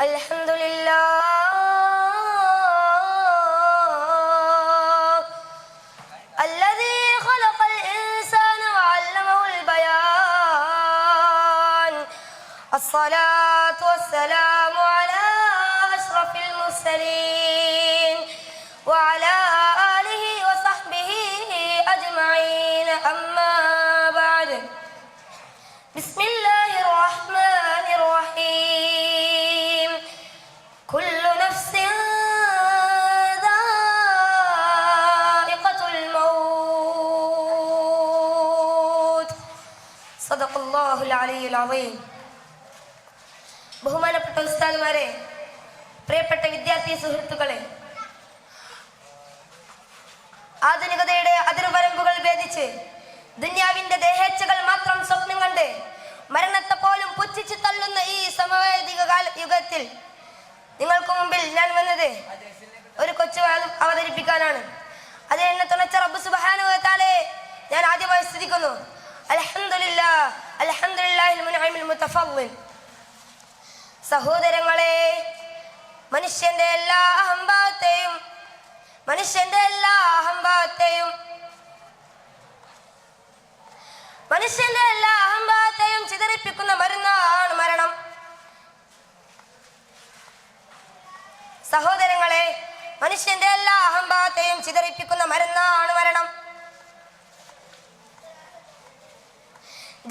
അൽഹംദുലില്ലാഹ് അല്ലദീ ഖലഖൽ ഇൻസാന വഅല്ലമഹുൽ ബയാൻ അസ്സലാത്തു വസ്സലാമു അലാ അഷ്റഫിൽ മുർസലീൻ വഅലാ ആലിഹി വസഹ്ബിഹി അജ്മഈൻ അമ്മാ ബഅദ് ബിസ്മില്ലാഹിർ റഹ്മാനിർ റഹീം കുല്ലു നഫ്സിൻ ദാഇഖത്തുൽ മൗത്ത് സദഖല്ലാഹുൽ അലിയ്യുൽ അസീം. ബഹുമാനപ്പെട്ട ഉസ്താദുമാരെ, പ്രിയപ്പെട്ട വിദ്യാർത്ഥി സുഹൃത്തുക്കളെ, ആധുനികതയുടെ അതിർവരമ്പുകൾ ഭേദിച്ച് ദുന്യാവിന്റെ ദേഹേച്ഛകൾ മാത്രം സ്വപ്നം കണ്ട് മരണത്തെ പോലും പുച്ഛിച്ചു തള്ളുന്ന ഈ സമവേദിക യുഗത്തിൽ നിങ്ങൾക്ക് മുമ്പിൽ ഞാൻ വന്നത് ഒരു കൊച്ചു അവതരിപ്പിക്കാനാണ്. അത് എന്നെ തുണച്ച റബ്ബ് സുബ്ഹാനഹു വ തആലയെ ഞാൻ ആദ്യമായി സ്തുതിക്കുന്നു. അൽഹംദുലില്ലാഹ് അൽഹംദുലില്ലാഹിൽ മുൻഇമിൽ മുതഫദ്ദിൽ. സഹോദരങ്ങളെ, മനുഷ്യന്റെ എല്ലാ അഹംഭാവത്തെയും മനുഷ്യന്റെ എല്ലാ അഹംഭാവത്തെയും ചിതറിപ്പിക്കുന്ന മരുന്നാണ് മരണം. സഹോദരങ്ങളെ, മനുഷ്യന്റെ എല്ലാ അഹംഭാവത്തെയും ചിതറിപ്പിക്കുന്ന മരുന്നാണ് മരണം.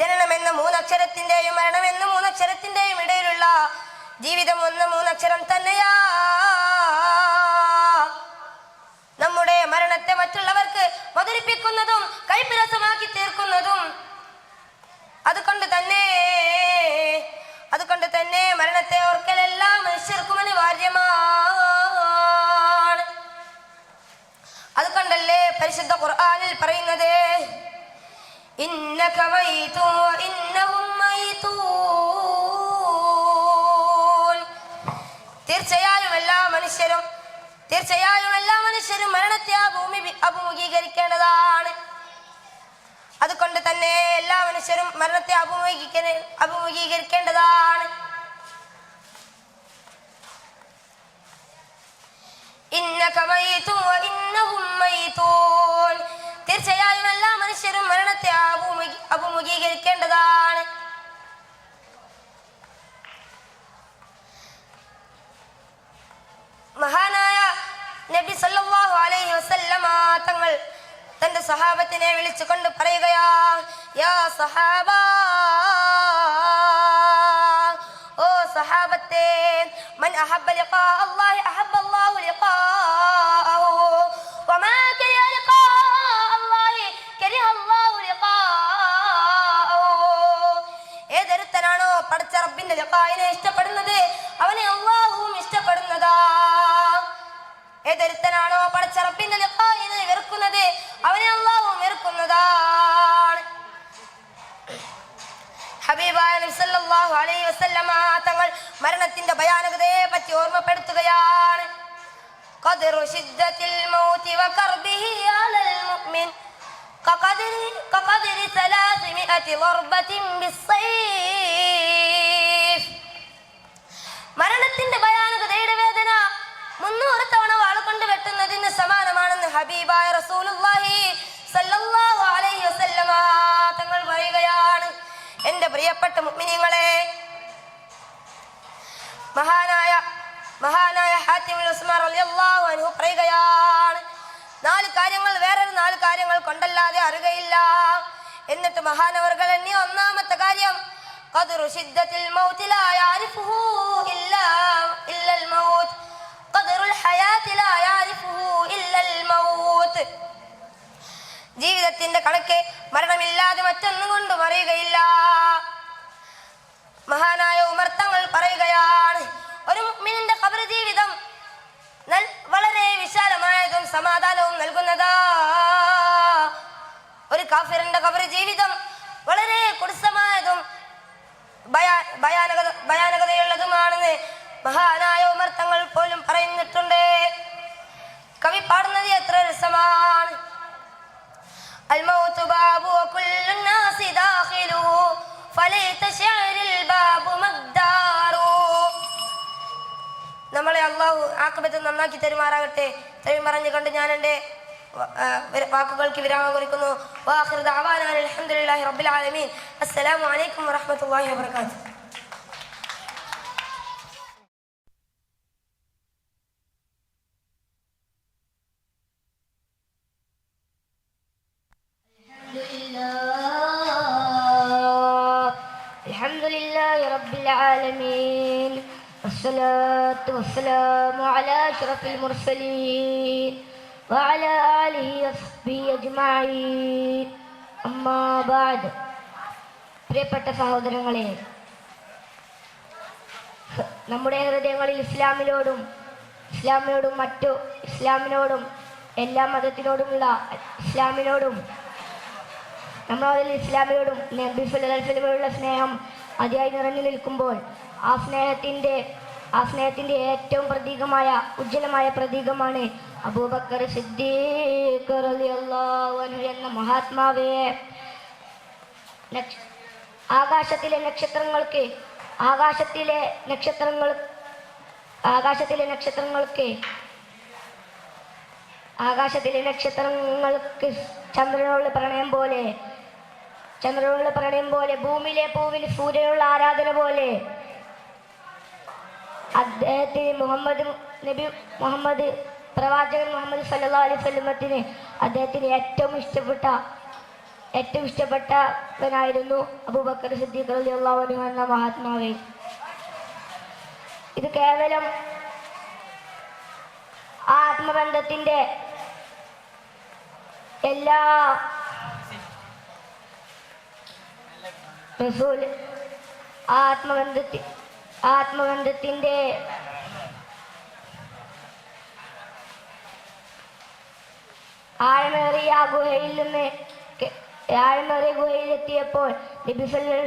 ജനനമെന്ന മൂന്നക്ഷരത്തിന്റെയും മരണമെന്ന മൂന്നക്ഷരത്തിന്റെയും ഇടയിലുള്ള ജീവിതം ഒന്ന് മൂന്നക്ഷരം തന്നെയാ. നമ്മുടെ മരണത്തെ മറ്റുള്ളവർക്ക് മധുരിപ്പിക്കുന്നതും കൈപ്പിരസമാക്കി തീർക്കുന്നതും അതുകൊണ്ട് തന്നെ മരണത്തെ ഓർക്കൽ എല്ലാ മനുഷ്യർക്കും അനിവാര്യമാണ്. അതുകൊണ്ടല്ലേ പരിശുദ്ധ ഖുർആനിൽ പറയുന്നത്, ഇന്നക മൈതൂൻ വ ഇന്നഹും മൈതൂൻ. തീർച്ചയായും എല്ലാ മനുഷ്യരും മരണത്തെ അഭിമുഖീകരിക്കേണ്ടതാണ്. അതുകൊണ്ട് തന്നെ എല്ലാ മനുഷ്യരും മരണത്തെ അഭിമുഖീകരിക്കേണ്ടതാണ്. ഇന്നക മൈതൂൻ വ ഇന്നഹും മൈതൂൻ. തീർച്ചയായും എല്ലാ മനുഷ്യരും മരണത്തെ അഭിമുഖീകരിക്കേണ്ടതാണ്. മഹാനായ നബി സല്ലല്ലാഹു അലൈഹി വസല്ലമ തങ്ങൾ തന്റെ സഹാബത്തിനെ വിളിച്ചുകൊണ്ട് പറയുകയാ, യാ സഹാബ, ഓ സഹാബത്തെ, മൻ അഹബ്ബ ലിഖാ അല്ലാഹി അഹബ്ബ അല്ലാഹു ലിഖാഅഹു വമാ കരിഹ ലിഖാ അല്ലാഹി കരിഹ അല്ലാഹു ലിഖാഅഹു. ഏതൊരുത്തനാണോ പടച്ച റബ്ബിന്റെ ലിഖാഇനെ ഇഷ്ടപ്പെടുന്നത് അവനെ അല്ലാഹുവും ഇഷ്ടപ്പെടുന്നതാ. ഏതൊരുത്തനാണോ പടച്ച റബ്ബിന്റെ ലിഖാഇനെ വെറുക്കുന്നത് അവനെ അല്ലാഹുവും വെറുക്കുന്നതാണ്. ഹബീബായ നബി സല്ലല്ലാഹു അലൈഹി വസല്ലമ തങ്ങൾ മരണത്തിന്റെ ഭയാനകതയെ പറ്റി ഓർമ്മപ്പെടുത്തുകയാണ്. ഖദറു ശിദ്ദത്തിൽ മൗതി വ കർബിഹി അലൽ മുഅ്മിൻ കഖദരി 300 ളർബത്തിൻ ബിസ്സൈഫ്. മരണത്തിന്റെ ഭയാനകതയുടെ വേദന 300 തവണ വാളുകൊണ്ട് വെട്ടുന്നതിന് സമാനമാണെന്ന് ഹബീബായ റസൂലുള്ളാഹി സല്ലല്ലാഹു അലൈഹി വസല്ലമ തങ്ങൾ പറയുകയാണ്. എന്റെ പ്രിയപ്പെട്ട മുഅ്മിനീങ്ങളെ, മഹാനായ ഹാത്തിമുൽ ഉസ്മാൻ റളിയല്ലാഹു അൻഹു പറയുകയാണ്, 4 കാര്യങ്ങൾ വേറൊരു 4 കാര്യങ്ങൾ കൊണ്ടല്ലാതെ അറിയുകയില്ല. എന്നിട്ട് മഹാനവർകൾ എണ്ണി ഒന്നാമത്തെ കാര്യം, ഖദറു ശിദ്ദത്തിൽ മൗതി ലാ യഅരിഫുഹു ഇല്ലൽ മൗത്ത് ഖദറുൽ ഹയാതി ലാ യഅരിഫുഹു ഇല്ലൽ മൗത്ത്. ജീവിതത്തിന്റെ കണക്ക് മരണമില്ലാതെ മറ്റൊന്നും കൊണ്ടും അറിയുകയില്ല. മഹാനായ ഉമർ തങ്ങൾ പറയുകയാണ്, ഒരു മുഅ്മിനിന്റെ ഖബർ ജീവിതം വളരെ വിശാലമായതും സമാധാനവും നൽകുന്നതാ. ഒരു കാഫിറിന്റെ ഖബർ ജീവിതം വളരെ കുടിസമായതും ഭയാനകതയുള്ളതുമാണെന്ന് മഹാനായ ഉമർ തങ്ങൾ പോലും പറയുന്നിട്ടുണ്ട്. കവി പാടുന്നത് എത്ര രസമാണ്. الموت باب وكل الناس داخله فليت شعر الباب مقدار നമ്മളെ അള്ളാഹു ആഖിബത്ത് നന്നാക്കി തരുമാറാകട്ടെ. ഇത്രയും പറഞ്ഞുകൊണ്ട് ഞാൻ എൻ്റെ വാക്കുകൾക്ക് വിരാമം കുറിക്കുന്നു. വാഖിറു ദഅവാനാ അൽഹംദുലില്ലാഹി റബ്ബിൽ ആലമീൻ. അസ്സലാമു അലൈക്കും വറഹ്മത്തുള്ളാഹി വബറകാതുഹു. അൽഹംദുലില്ലാഹി റബ്ബിൽ ആലമീൻ. വസ്സലാത്തു വസ്സലാമു അലാ അഷ്റഫിൽ മുർസലീൻ വഅലാ ആലിഹി വസ്ഹ്ബിഹി അജ്മഈൻ. അമ്മാ ബഅദ്. പ്രിയപ്പെട്ട സഹോദരങ്ങളെ, നമ്മുടെ ഹൃദയങ്ങളിൽ ഇസ്ലാമിനോടും എല്ലാ മതത്തിനോടുമുള്ള നബി സല്ലല്ലാഹു അലൈഹി വസല്ലമയോടുള്ള സ്നേഹം അതിയായി നിറഞ്ഞു നിൽക്കുമ്പോൾ ആ സ്നേഹത്തിന്റെ ഏറ്റവും ഉജ്ജ്വലമായ പ്രതീകമാണ് അബൂബക്കർ സിദ്ദീഖ് റളിയല്ലാഹു അൻഹു എന്ന മഹാത്മാവേ. ആകാശത്തിലെ നക്ഷത്രങ്ങൾക്ക് ചന്ദ്രനുള്ള പ്രണയം പോലെ ഭൂമിയിലെ പൂവിന് സൂര്യനുള്ള ആരാധന പോലെ പ്രവാചകൻ മുഹമ്മദ് സല്ലല്ലാഹു അലൈഹി വസല്ലമത്തിന് അദ്ദേഹത്തിന് ഏറ്റവും ഇഷ്ടപ്പെട്ടവനായിരുന്നു അബൂബക്കർ സിദ്ദീഖ് റളിയല്ലാഹു അൻഹു എന്ന മഹാത്മാവേ. ഇത് കേവലം ആത്മബന്ധത്തിന്റെ ആത്മബന്ധത്തിന്റെ ആഴമേറിയ ഗുഹയിലെത്തിയപ്പോൾ നബി സല്ലല്ലാഹു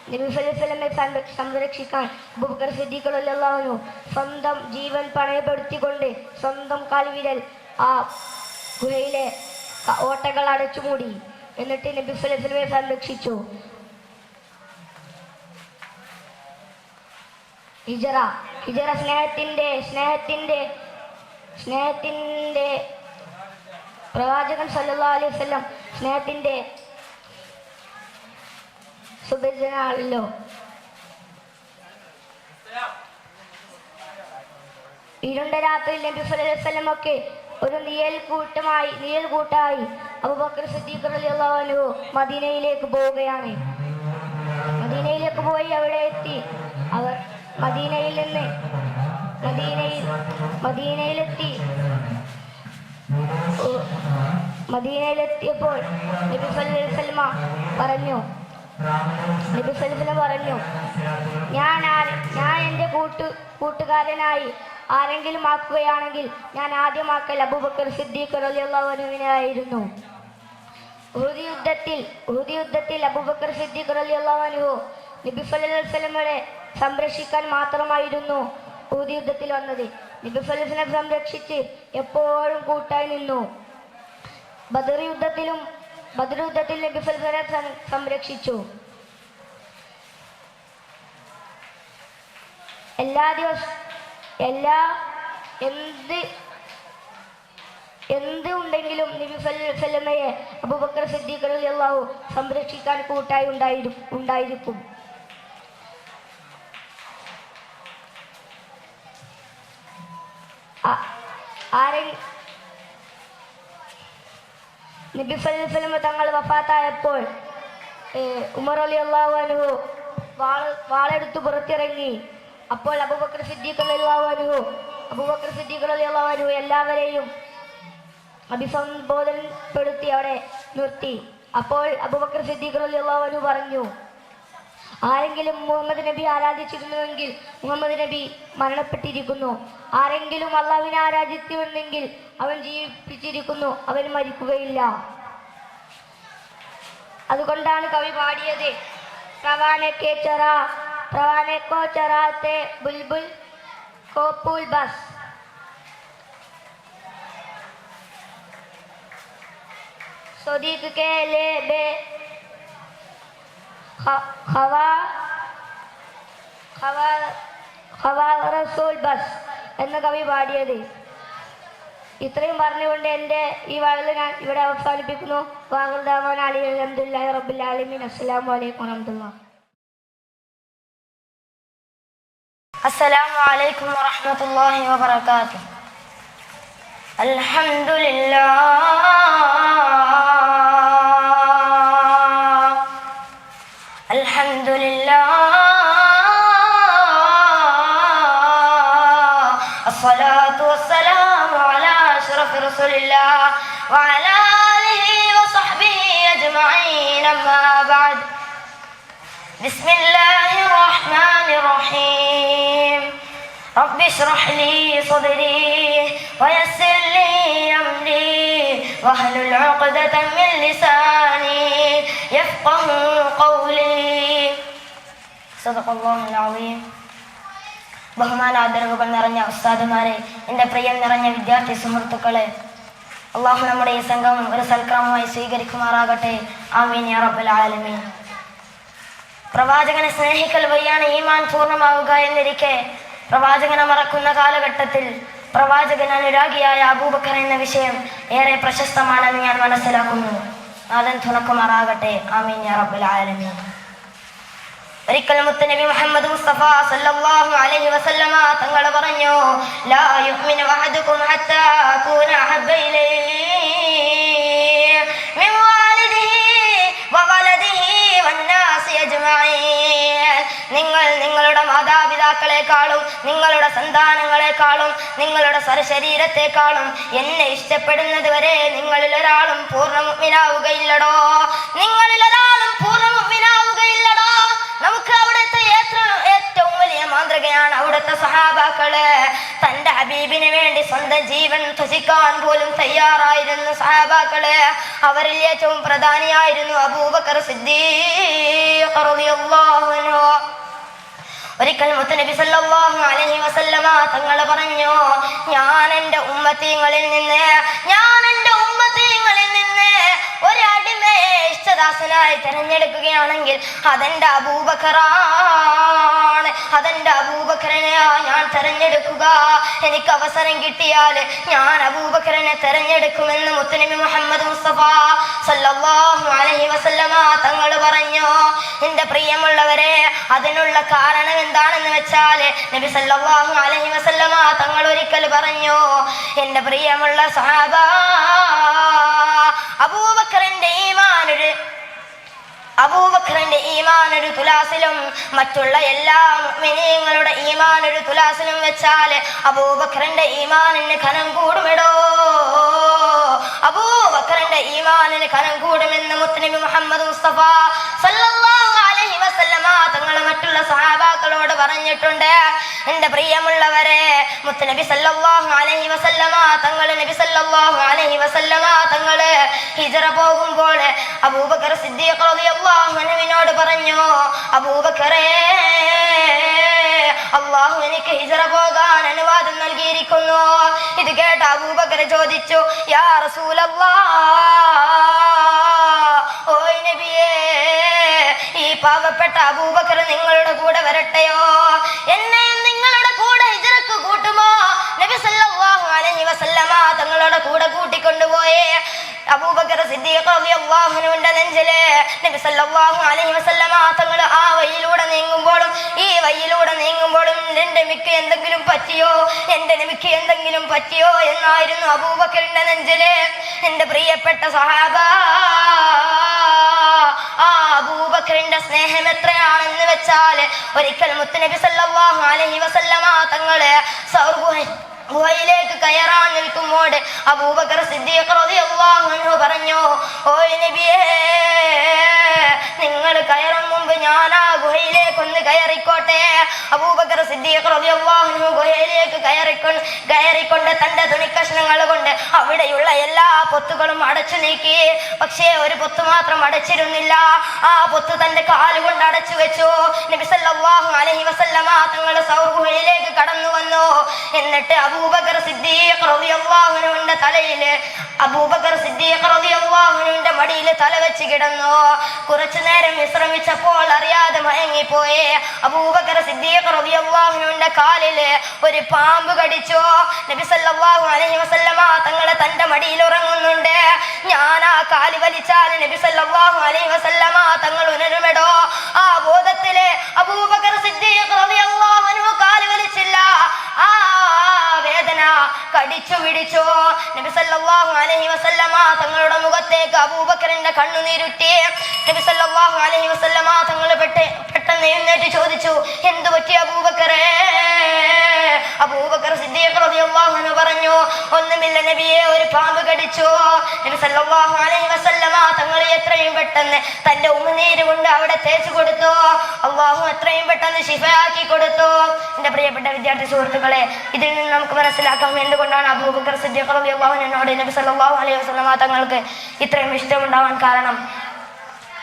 അലൈഹി വസല്ലമയെ സംരക്ഷിക്കാൻ അബൂബക്കർ സിദ്ദീഖ് റളിയല്ലാഹു അൻഹു സ്വന്തം ജീവൻ പണയപ്പെടുത്തിക്കൊണ്ട് സ്വന്തം കാൽവിരൽ ആ ഗുഹയിലെ ഓട്ടകൾ അടച്ചുമൂടി. എന്നിട്ട് നബി സല്ലല്ലാഹു അലൈഹി വസല്ലമയെ സംരക്ഷിച്ചു. ഹിജറ സ്നേഹത്തിന്റെ പ്രവാചകൻ സല്ലല്ലാഹു അലൈഹി വസല്ലം സ്നേഹത്തിന്റെ സുബിജനാണല്ലോ. ഇരുണ്ട രാത്രിയിൽ നബി സല്ലല്ലാഹു അലൈഹി വസല്ലമക്ക് ഒരു നിഴൽ കൂട്ടായി അബൂബക്കർ സിദ്ദീഖ് റളിയല്ലാഹു അൻഹു മദീനയിലേക്ക് പോവുകയാണ്. മദീനയിലേക്ക് പോയി അവിടെ എത്തി. അവർ മദീനയിലെത്തിയപ്പോൾ നബി സല്ലല്ലാഹു അലൈഹി വസല്ലം പറഞ്ഞു, ഞാൻ എൻ്റെ കൂട്ടുകാരനായി ആരെങ്കിലും ആക്കുകയാണെങ്കിൽ ഞാൻ ആദ്യമാക്കൽ അബൂബക്കർ സിദ്ദീഖ് റളിയല്ലാഹു അൻഹുവിനായിരുന്നു. ഉഹുദ് യുദ്ധത്തിൽ അബൂബക്കർ സിദ്ദീഖ് റളിയല്ലാഹു അൻഹു നബി സല്ലല്ലാഹു അലൈഹി വസല്ലമയെ സംരക്ഷിക്കാൻ മാത്രമായിരുന്നു ഉഹുദ് യുദ്ധത്തിൽ വന്നത്. നബി സല്ലല്ലാഹു അലൈഹി വസല്ലം സംരക്ഷിച്ച് എപ്പോഴും കൂട്ടായി നിന്നു. ബദർ യുദ്ധത്തിൽ നബി സല്ലല്ലാഹു അലൈഹി വസല്ലം സംരക്ഷിച്ചു. എന്ത് ഉണ്ടെങ്കിലും നബി സല്ലല്ലാഹു അലൈഹി വസല്ലമയെ അബൂബക്കർ സിദ്ദീഖ് റളിയല്ലാഹു സംരക്ഷിക്കാൻ കൂട്ടായി ഉണ്ടായിരിക്കും. നബി സല്ലല്ലാഹു അലൈഹി വസല്ലം തങ്ങൾ വഫാത്തായപ്പോൾ ഉമർ റളിയല്ലാഹു അൻഹു വാളെടുത്ത് പുറത്തിറങ്ങി. അപ്പോൾ അബൂബക്കർ സിദ്ദീഖ് റളിയല്ലാഹു അൻഹു എല്ലാവരെയും അഭിസംബോധനപ്പെടുത്തി അവിടെ നിർത്തി. അപ്പോൾ അബൂബക്കർ സിദ്ദീഖ് റളിയല്ലാഹു അൻഹു പറഞ്ഞു, ആരെങ്കിലും മുഹമ്മദ് നബി ആരാധിച്ചിരുന്നുവെങ്കിൽ മുഹമ്മദ് നബി മരണപ്പെട്ടിരിക്കുന്നു. ആരെങ്കിലും അള്ളാഹുവിനെ ആരാധിച്ചിരുന്നെങ്കിൽ അവൻ ജീവിപ്പിച്ചിരിക്കുന്നു, അവൻ മരിക്കുകയില്ല. അതുകൊണ്ടാണ് കവി പാടിയത്, പ്രവാനെ കോ ചറാത്തെ ബുൽബുൽ को पुल बस सदीक के ले बे ഹവാ റസൂൽ ബസ് എന്ന കവി പാടിയത്. ഇത്രയും പറഞ്ഞുകൊണ്ട് എൻ്റെ ഈ വാഴൽ ഞാൻ ഇവിടെ അവസാനിപ്പിക്കുന്നു. വാഹുദാൻ അലി അൽഹംദുലില്ലാഹി റബ്ബിൽ ആലമീൻ. അസ്സലാമു അലൈക്കും വറഹ്മത്തുള്ളാഹി. അസ്സലാമു അലൈക്കും വറഹ്മത്തുള്ളാഹി വബറകാതുഹു. الصلاة والسلام على أشرف رسول الله وعلى آله وصحبه أجمعين أما بعد. بسم الله الرحمن الرحيم. رب اشرح لي صدري ويسر لي أمري واحلل عقدة من لساني يفقه قولي. صدق الله العظيم. ബഹുമാനാദരവുകൾ നിറഞ്ഞ ഉസ്താദുമാരെ, എൻ്റെ പ്രിയം നിറഞ്ഞ വിദ്യാർത്ഥി സുഹൃത്തുക്കളെ, അള്ളാഹു നമ്മുടെ ഈ സംഘം ഒരു സൽക്രമമായി സ്വീകരിക്കുമാറാകട്ടെ. ആമീൻ യാ റബ്ബൽ ആലമീൻ. പ്രവാചകനെ സ്നേഹിക്കൽ വഴിയാണ് ഈമാൻ പൂർണ്ണമാവുക എന്നിരിക്കെ പ്രവാചകനെ മറക്കുന്ന കാലഘട്ടത്തിൽ പ്രവാചകൻ അനുരാഗിയായ അബൂബക്കർ എന്ന വിഷയം ഏറെ പ്രശസ്തമാണെന്ന് ഞാൻ മനസ്സിലാക്കുന്നു. നാഥൻ തുണക്കുമാറാകട്ടെ. ആമീൻ യാ റബ്ബൽ ആലമീൻ. ഒരിക്കൽ മുത്തുനബി മുഹമ്മദ് മുസ്തഫ സല്ലല്ലാഹു അലൈഹി വസല്ലമ തങ്ങൾ പറഞ്ഞു, ലാ യുഅ്മിനു അഹദുകും ഹത്താ അകൂന അഹബ്ബ ഇലൈഹി മിൻ വാലിദിഹി വവലദിഹി വന്നാസി അജ്മഈൻ. നിങ്ങൾ നിങ്ങളുടെ മാതാപിതാക്കളെക്കാളും നിങ്ങളുടെ സന്താനങ്ങളെക്കാളും നിങ്ങളുടെ ശരീരത്തെക്കാളും എന്നെ ഇഷ്ടപ്പെടുന്നത് വരെ നിങ്ങളിൽ ഒരാളും പൂർണ്ണ മുഅ്മിനാവുകയില്ലടോ. നിങ്ങളിൽ ഒരാളും പൂർണ്ണ മുഅ്മിനാവുകയില്ലടോ. നമുക്ക് അവിടുത്തെ ഏറ്റവും വലിയ മാതൃകയാണ് അവിടുത്തെ സഹാബാക്കള്. തന്റെ ഹബീബിന് വേണ്ടി സ്വന്തം ജീവൻ ത്യജിക്കാൻ പോലും തയ്യാറായിരുന്നു സഹാബാക്കള്. അവരിൽ ഏറ്റവും പ്രധാനിയായിരുന്നു അബൂബക്കർ സിദ്ദീഖ് റളിയല്ലാഹു അൻഹു. ഒരിക്കൽ മുത്തുനബി സല്ലല്ലാഹു അലൈഹി വസല്ലമ തങ്ങൾ പറഞ്ഞു, ഞാൻ എൻ്റെ ഉമ്മത്തീങ്ങളിൽ നിന്ന് ഒരടിമയെ ഇഷ്ടദാസനായി തിരഞ്ഞെടുക്കുകയാണെങ്കിൽ അതെന്റെ അബൂബക്കറാണ്. അതെന്റെ അബൂബക്കറിനെ ഞാൻ തിരഞ്ഞെടുക്കുക. എനിക്ക് അവസരം കിട്ടിയാൽ ഞാൻ അബൂബക്കറിനെ തിരഞ്ഞെടുക്കുമെന്ന് മുത്തുനബി മുഹമ്മദ് മുസ്തഫ സല്ലല്ലാഹു അലൈഹി വസല്ലമ തങ്ങൾ പറഞ്ഞു. എൻ്റെ പ്രിയമുള്ളവരെ, അതിനുള്ള കാരണം എന്താണെന്ന് വെച്ചാൽ നബി സല്ലല്ലാഹു അലൈഹി വസല്ലമ തങ്ങൾ ഒരിക്കൽ പറഞ്ഞു, എൻ്റെ പ്രിയമുള്ള സഹാബ, അബൂബക്കറിന്റെ ഈമാൻ ഒരു തുലാസിലും മറ്റുള്ള എല്ലാ മുഅ്മിനീങ്ങളുടെ ഈമാൻ ഒരു തുലാസിലും വെച്ചാൽ അബൂബക്കറിന്റെ ഈമാനിന് ഘനം കൂടുമിടോ. അബൂബക്കറിന്റെ ഈമാനിന് ഘനം കൂടുമെന്ന് മുത്തുനബി മുഹമ്മദ് മുസ്തഫ സല്ലല്ലാഹു അലൈഹി വസല്ലമ തങ്ങൾ മറ്റുള്ള സഹാബാക്കളോട് പറഞ്ഞിട്ടുണ്ട്. എൻ്റെ പ്രിയമുള്ളവരെ, മുത്തുനബി സല്ലല്ലാഹു അലൈഹി വസല്ലമ തങ്ങൾ ഹിജ്റ പോകുമ്പോൾ അബൂബക്കർ സിദ്ദീഖ് റളിയല്ലാഹു അൻഹുവിനോട് പറഞ്ഞു, അബൂബക്കറേ, അല്ലാഹു എനിക്ക് ഹിജ്റ പോകാൻ അനുവാദം നൽകിയിരിക്കുന്നു. ഇത് കേട്ട അബൂബക്കർ ചോദിച്ചു, യാ റസൂലല്ലാഹ്, ഓയ് നബിയേ, ഈ പാവപ്പെട്ട അബൂബക്കർ നിങ്ങളുടെ കൂടെ വരട്ടെയോ? എന്നെയും നിങ്ങളുടെ കൂടെ ഹിജ്റക്ക് കൂട്ടുമോ? നബി സല്ലല്ലാഹു അലൈഹി വസല്ലമ തങ്ങളുടെ കൂടെ കൂട്ടിക്കൊണ്ടുപോയേ അബൂബക്കർ സിദ്ദീഖ് റളിയല്ലാഹു അൻഹുവിന്റെ നെഞ്ചില് നബി സല്ലല്ലാഹു അലൈഹി വസല്ലമ തങ്ങൾ ആ വഴിയിലൂടെ നീങ്ങുമ്പോഴും ഈ വഴിയിലൂടെ നീങ്ങുമ്പോഴും എൻ്റെ നബിക്ക് എന്തെങ്കിലും പറ്റിയോ എന്നായിരുന്നു അബൂബക്കറിന്റെ നെഞ്ചില്. എൻ്റെ പ്രിയപ്പെട്ട സഹാബ, ആ അബൂബക്കറിന്റെ സ്നേഹം എത്രയാണെന്ന് വെച്ചാൽ ഒരിക്കൽ മുത്തുനബി സല്ലല്ലാഹു അലൈഹി വസല്ലമ തങ്ങള് ഗുഹയിലേക്ക് കയറാൻ നിൽക്കുമ്പോൾ അബൂബക്കർ സിദ്ദീഖ് റളിയല്ലാഹു അൻഹു പറഞ്ഞു, ഓയ് നബിയേ, നിങ്ങൾ കയറും മുമ്പ് ഞാൻ ആ ഗുഹയിലേക്കൊന്ന് കയറിക്കോട്ടെ. അബൂബക്കർ സിദ്ദീഖ് റളിയല്ലാഹു അൻഹു ഗുഹയിലേക്ക് കയറിക്കൊണ്ട് തന്റെ തുണിക്കഷ്ണങ്ങൾ കൊണ്ട് അവിടെയുള്ള എല്ലാ പൊത്തുകളും അടച്ചു നീക്കി. പക്ഷേ ഒരു പൊത്ത് മാത്രം അടച്ചിരുന്നില്ല. ആ പൊത്ത് തന്റെ കാലുകൊണ്ട് അടച്ചു വെച്ചു. നബി സല്ലല്ലാഹു അലൈഹി വസല്ലമ തങ്ങൾ സൗർ ഗുഹയിലേക്ക് കടന്നു വന്നു. എന്നിട്ട് അബൂബക്കർ സിദ്ദീഖ് റളിയല്ലാഹു അൻഹുവിന്റെ തലയില് അബൂബക്കർ സിദ്ദീഖ് റളിയല്ലാഹു അൻഹുവിന്റെ മടിയിൽ തല വെച്ച് കിടന്നു. കുറച്ചു നേരം വിശ്രമിച്ചപ്പോൾ അറിയാതെ മയങ്ങിപ്പോയി. അബൂബക്കർ സിദ്ദീഖ് റളിയല്ലാഹു അൻഹുവിന്റെ കാലില് ഒരു പാമ്പ് കടിച്ചു. നബി സല്ലല്ലാഹു അലൈഹി വസല്ലമ തങ്ങളെ തന്റെ മടിയിൽ ഉറങ്ങുന്നുണ്ട്. ഞാൻ ആ കാല് വലിച്ചാൽ നബി സല്ലല്ലാഹു അലൈഹി വസല്ലമ തങ്ങൾ ഉണരുമെടോ. ആ ബോധത്തില് അബൂബക്കർ സിദ്ദീഖ് റളിയല്ലാഹു അൻഹു കാല് വലിച്ചില്ല. ആ വേദന കടിച്ചു പിടിച്ചു. നബി സല്ലല്ലാഹു അലൈഹി വസല്ലമ തങ്ങളുടെ മുഖത്തേക്ക് അബൂബക്കറിന്റെ കണ്ണുനീരുറ്റി. നബി സല്ലല്ലാഹു അലൈഹി വസല്ലമ തങ്ങൾ പെട്ടെന്ന് എഴുന്നേറ്റ് ചോദിച്ചു, എന്തു പറ്റി അബൂബക്കറേ? അബൂബക്കർ സിദ്ദീഖ് റളിയല്ലാഹു അൻഹു പറഞ്ഞു, ഒന്നുമില്ല നബിയെ, ഒരു പാമ്പ് കടിച്ചു. നബി സല്ലല്ലാഹു അലൈഹി വസല്ലമ തങ്ങൾ എത്രയും പെട്ടെന്ന് തന്റെ ഉമിനീര് കൊണ്ട് അവിടെ തേച്ചു കൊടുത്തു. അല്ലാഹു എത്രയും പെട്ടെന്ന് ശിഫയാക്കി കൊടുത്തു. എന്റെ പ്രിയപ്പെട്ട വിദ്യാർത്ഥി സുഹൃത്തുക്കളെ, ഇതിൽ നിന്ന് നമുക്ക് മനസ്സിലാക്കാം എന്തുകൊണ്ടാണ് അബൂബക്കർ സിദ്ദീഖ് റളിയല്ലാഹു അൻഹുവിനോട് നബി സല്ലല്ലാഹു അലൈഹി വസല്ലമ തങ്ങൾക്ക് ഇത്രയും ഇഷ്ടമുണ്ടാവാൻ കാരണം.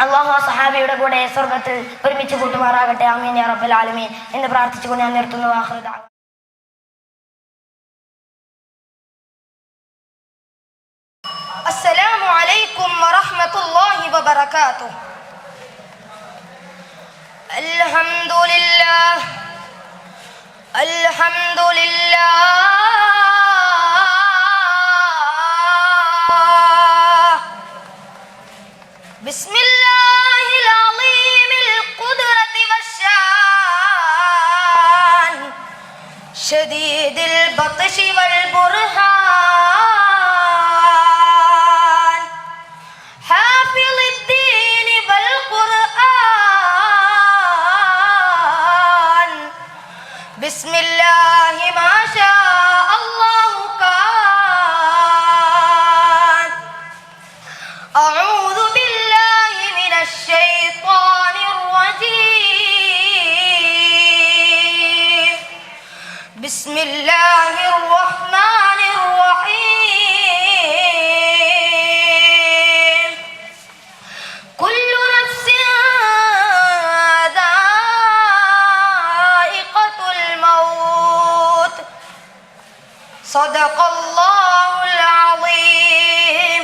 അല്ലാഹു ആ സഹാബിയുടെ കൂടെ സ്വർഗ്ഗത്തിൽ ഒരുമിച്ച് കൂട്ടുമാറാകട്ടെ. ആമീൻ യാ റബ്ബൽ ആലമീൻ എന്ന് പ്രാർത്ഥിച്ചുകൊണ്ട് ഞാൻ നിർത്തുന്നു. ആഖിറു ദഅവാ. അസ്സലാമു അലൈക്കും വറഹ്മത്തുള്ളാഹി വബറകാതുഹു. അൽഹംദുലില്ലാഹ് അൽഹംദുലില്ലാഹ് ബിസ്മില്ലാഹിൽ അളീമിൽ ഖുദ്റതി വശ്ശാൻ ശദീദിൽ ബത്ശി വൽ ബുർഹാൻ ഹാഫിളിദ് ദീൻ വൽ ഖുർആൻ ബിസ്മില്ലാഹി മാ ശാ അല്ലാഹു കാൻ അഊദു ബില്ലാഹി മിനശ് ശൈത്വാനിർ റജീം ബിസ്മില്ലാഹിർ റഹ്മാനിർ റഹീം കുല്ലു നഫ്സിൻ ദാഇഖത്തുൽ മൗത്ത് സദഖല്ലാഹുൽ അളീം.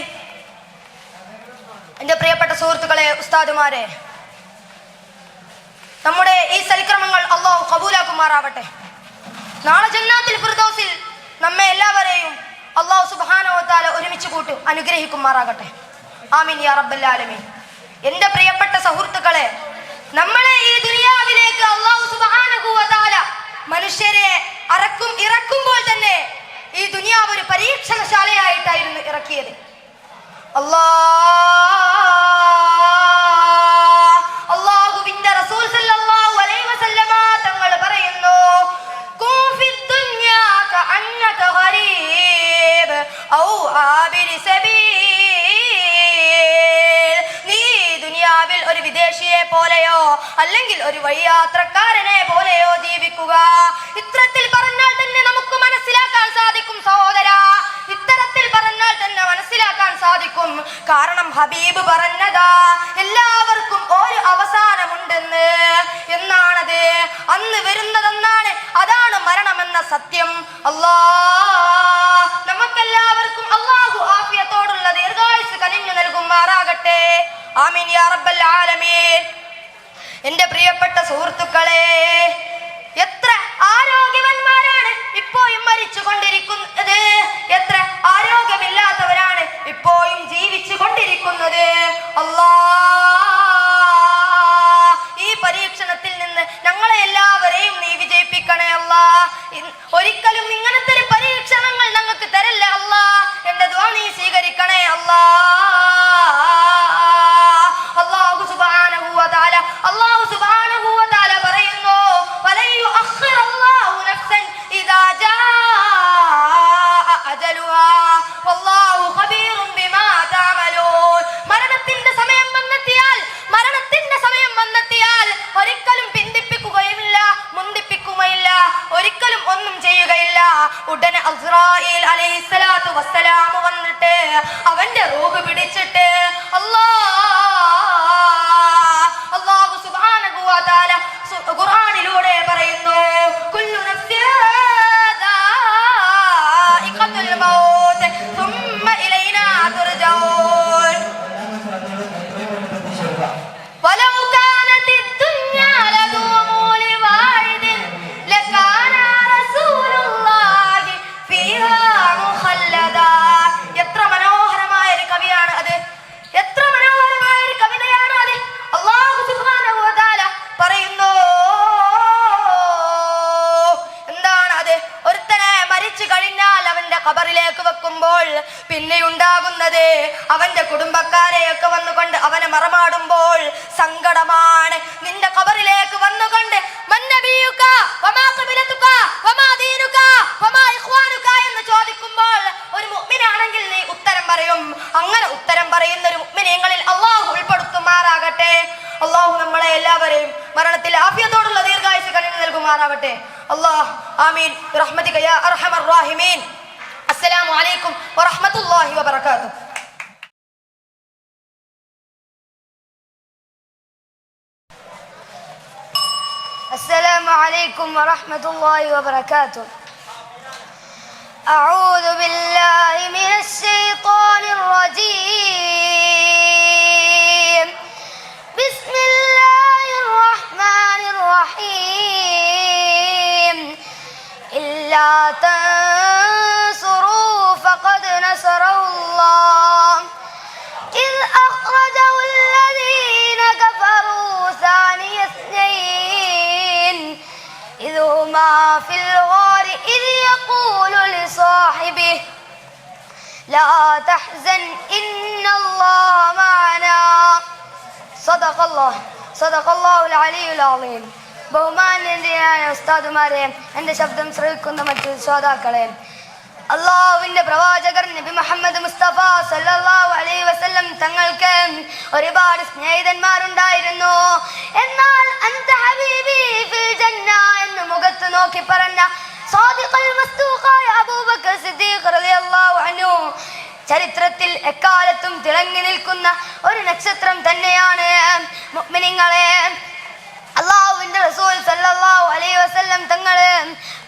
എൻ്റെ പ്രിയപ്പെട്ട സുഹൃത്തുക്കളെ, ഉസ്താദുമാരെ, നമ്മുടെ ഈ സൽക്രമങ്ങൾ അല്ലാഹു കബൂലാക്കുമാറാവട്ടെ. നാളെ ജന്നാത്തുൽ ഫിർദൗസിൽ നമ്മെ എല്ലാവരെയും അല്ലാഹു സുബ്ഹാനഹു വ തആല ഒരുമിച്ച് കൂട്ടി അനുഗ്രഹിക്കുമാറാകട്ടെ. ആമീൻ യാ റബ്ബൽ ആലമീൻ. എൻ്റെ പ്രിയപ്പെട്ട സുഹൃത്തുക്കളെ, നമ്മളെ ഈ ദുനിയാവിലേക്ക് അല്ലാഹു സുബ്ഹാനഹു വ തആല മനുഷ്യരെ ഇറക്കുമ്പോൾ തന്നെ ഈ ദുനിയാവ് ഒരു പരീക്ഷണശാലയായിട്ടായിരുന്നു ഇറക്കിയത്. അല്ലാഹുവിന്റെ റസൂൽ സല്ലല്ലാഹു അലൈഹി വസല്ലമ തങ്ങൾ പറയുന്നു, കുൻ ഫിദ് ദുനിയാ കഅന്നക ഗരീബ് ഔ ആബിരി സബീൽ. നീ ദുനിയാവിൽ ഒരു വിദേശിയെ പോലെയോ അല്ലെങ്കിൽ ഒരു വഴിയാത്രക്കാരനെ പോലെയോ ജീവിക്കുക. ഇത്തരത്തിൽ പറഞ്ഞാൽ തന്നെ നമുക്ക് മനസ്സിലാക്കാൻ സാധിക്കും സഹോദരാ, ഇത്തരത്തിൽ പറഞ്ഞാൽ തന്നെ മനസ്സിലാക്കാൻ സാധിക്കും. കാരണം ഹബീബ് പറഞ്ഞതാ, എല്ലാവർക്കും ഒരു അവസാനമുണ്ടെന്ന് എന്നാണത്. അന്ന് വരുന്നതെന്നാണ്, അതാണ് മരണമെന്ന സത്യം. നമുക്കെല്ലാവർക്കും അല്ലാഹു ആഫിയത്തോടുള്ള ദീർഘായുസ്സ് കനിഞ്ഞു നൽകുമാറാകട്ടെ. ആമീൻ യാ റബ്ബൽ ആലമീൻ. എൻ്റെ പ്രിയപ്പെട്ട സുഹൃത്തുക്കളെ, എത്ര ആരോഗ്യവാന്മാരാണ് ഇപ്പോഴും മരിച്ചു കൊണ്ടിരിക്കുന്നത്, എത്ര ആരോഗ്യമില്ലാത്തവരാണ് ഇപ്പോഴും ജീവിച്ചു കൊണ്ടിരിക്കുന്നത്. ഈ പരീക്ഷണത്തിൽ നിന്ന് ഞങ്ങളെ എല്ലാവരെയും നീ വിജയിപ്പിക്കണേ അല്ലാ. ഒരിക്കലും ഇങ്ങനത്തെ ഒരു പരീക്ഷണങ്ങൾ ഞങ്ങൾക്ക് തരല്ലേ അല്ലാ. എന്റെ ദുആ നീ സ്വീകരിക്കണേ അല്ലാ. അല്ലാഹു സുബ്ഹാനഹു വ തആല പറയുന്നു, വലൻ യുഅഖിറല്ലാഹു നഫ്സൻ ഇദാ ജാഅ അജലുഹാ വല്ലാഹു ഖബീറുൻ ബിമാ തഅമലൂൻ. മരണത്തിന്റെ സമയം വന്നെത്തിയാൽ ഒരിക്കലും പിന്തിപ്പിക്കുകയില്ല, മുന്തിപ്പിക്കുകയില്ല, ഒരിക്കലും ഒന്നും ചെയ്യുകയില്ല. ഉടനെ അസ്റായീൽ അലൈഹിസ്സലാത്തു വസ്സലാം വന്നിട്ട് അവന്റെ റൂഹ് പിടിച്ചിട്ട് അല്ലാഹു സുബ്ഹാനഹു വ തആല ഖുർആനിലൂടെ പറയുന്നു, കുല്ലു നഫ്സിൻ ദാഇഖത്തുൽ മൗത്ത് സുമ്മ ഇലൈനാ തുർജഊൻ. വലൗ കാനത്തിദ് ദുനിയാ പിന്നെയുണ്ടാകുന്നത് അവന്റെ കുടുംബക്കാരെയൊക്കെ വന്നുകൊണ്ട് അവനെ മറമാടുമ്പോൾ സങ്കടമാണ്. നിന്റെ ഖബറിലേക്ക് വന്നുകൊണ്ട് എന്ന് ചോദിക്കുമ്പോൾ ഒരു മുഅ്മിനാണെങ്കിൽ നീ ഉത്തരം പറയും. അങ്ങനെ ഉത്തരം പറയുന്ന ഒരു മുഅ്മിനീങ്ങളിൽ അള്ളാഹു ഉൾപ്പെടുത്തുമാറാകട്ടെ. അള്ളാഹു നമ്മളെ എല്ലാവരെയും മരണത്തിൽ ആഫിയത്തോടുള്ള ദീർഘായുസ്സ് കനിഞ്ഞു നൽകുമാറാവട്ടെ. അല്ലാഹ് ആമീൻ റഹ്മതിക യാ അർഹമർ റഹീമീൻ. അസ്സലാമു അലൈക്കും വറഹ്മത്തുള്ളാഹി വബറകാതുഹു. السلام عليكم ورحمة الله وبركاته. أعوذ بالله من الشيطان الرجيم. بسم الله الرحمن الرحيم. إلا تنصروا فقد نصره الله إذ أخرجه الذين كفروا ثاني اثنين إذ هما في الغار إذ يقول لصاحبه لا تحزن إن الله معنا صدق الله العلي العظيم. ബഹുമാന്യനായ ഉസ്താദുമാരെ, എൻ്റെ ശബ്ദം ശ്രവിക്കുന്ന മറ്റു ശ്രോതാക്കളെ, അള്ളാഹുവിന്റെ പ്രവാചകർ നബി മുഹമ്മദ് മുസ്തഫ സല്ലല്ലാഹു അലൈഹി വസല്ലം തങ്ങൾക്ക് ഒരുപാട് സ്നേഹിതന്മാരുണ്ടായിരുന്നു. എന്നാൽ അൻത ഹബീബി ഫിൽ ജന്ന എന്ന് മുഖത്ത് നോക്കി പറഞ്ഞ സാദിഖുൽ മസ്ദൂഖായ അബൂബക്കർ സിദ്ദീഖ് റളിയല്ലാഹു അൻഹു ചരിത്രത്തിൽ എക്കാലത്തും തിളങ്ങി നിൽക്കുന്ന ഒരു നക്ഷത്രം തന്നെയാണ്. മുഅ്മിനീങ്ങളെ, അള്ളാഹുവിന്റെ റസൂൽ സല്ലല്ലാഹു അലൈഹി വസല്ലം തങ്ങൾ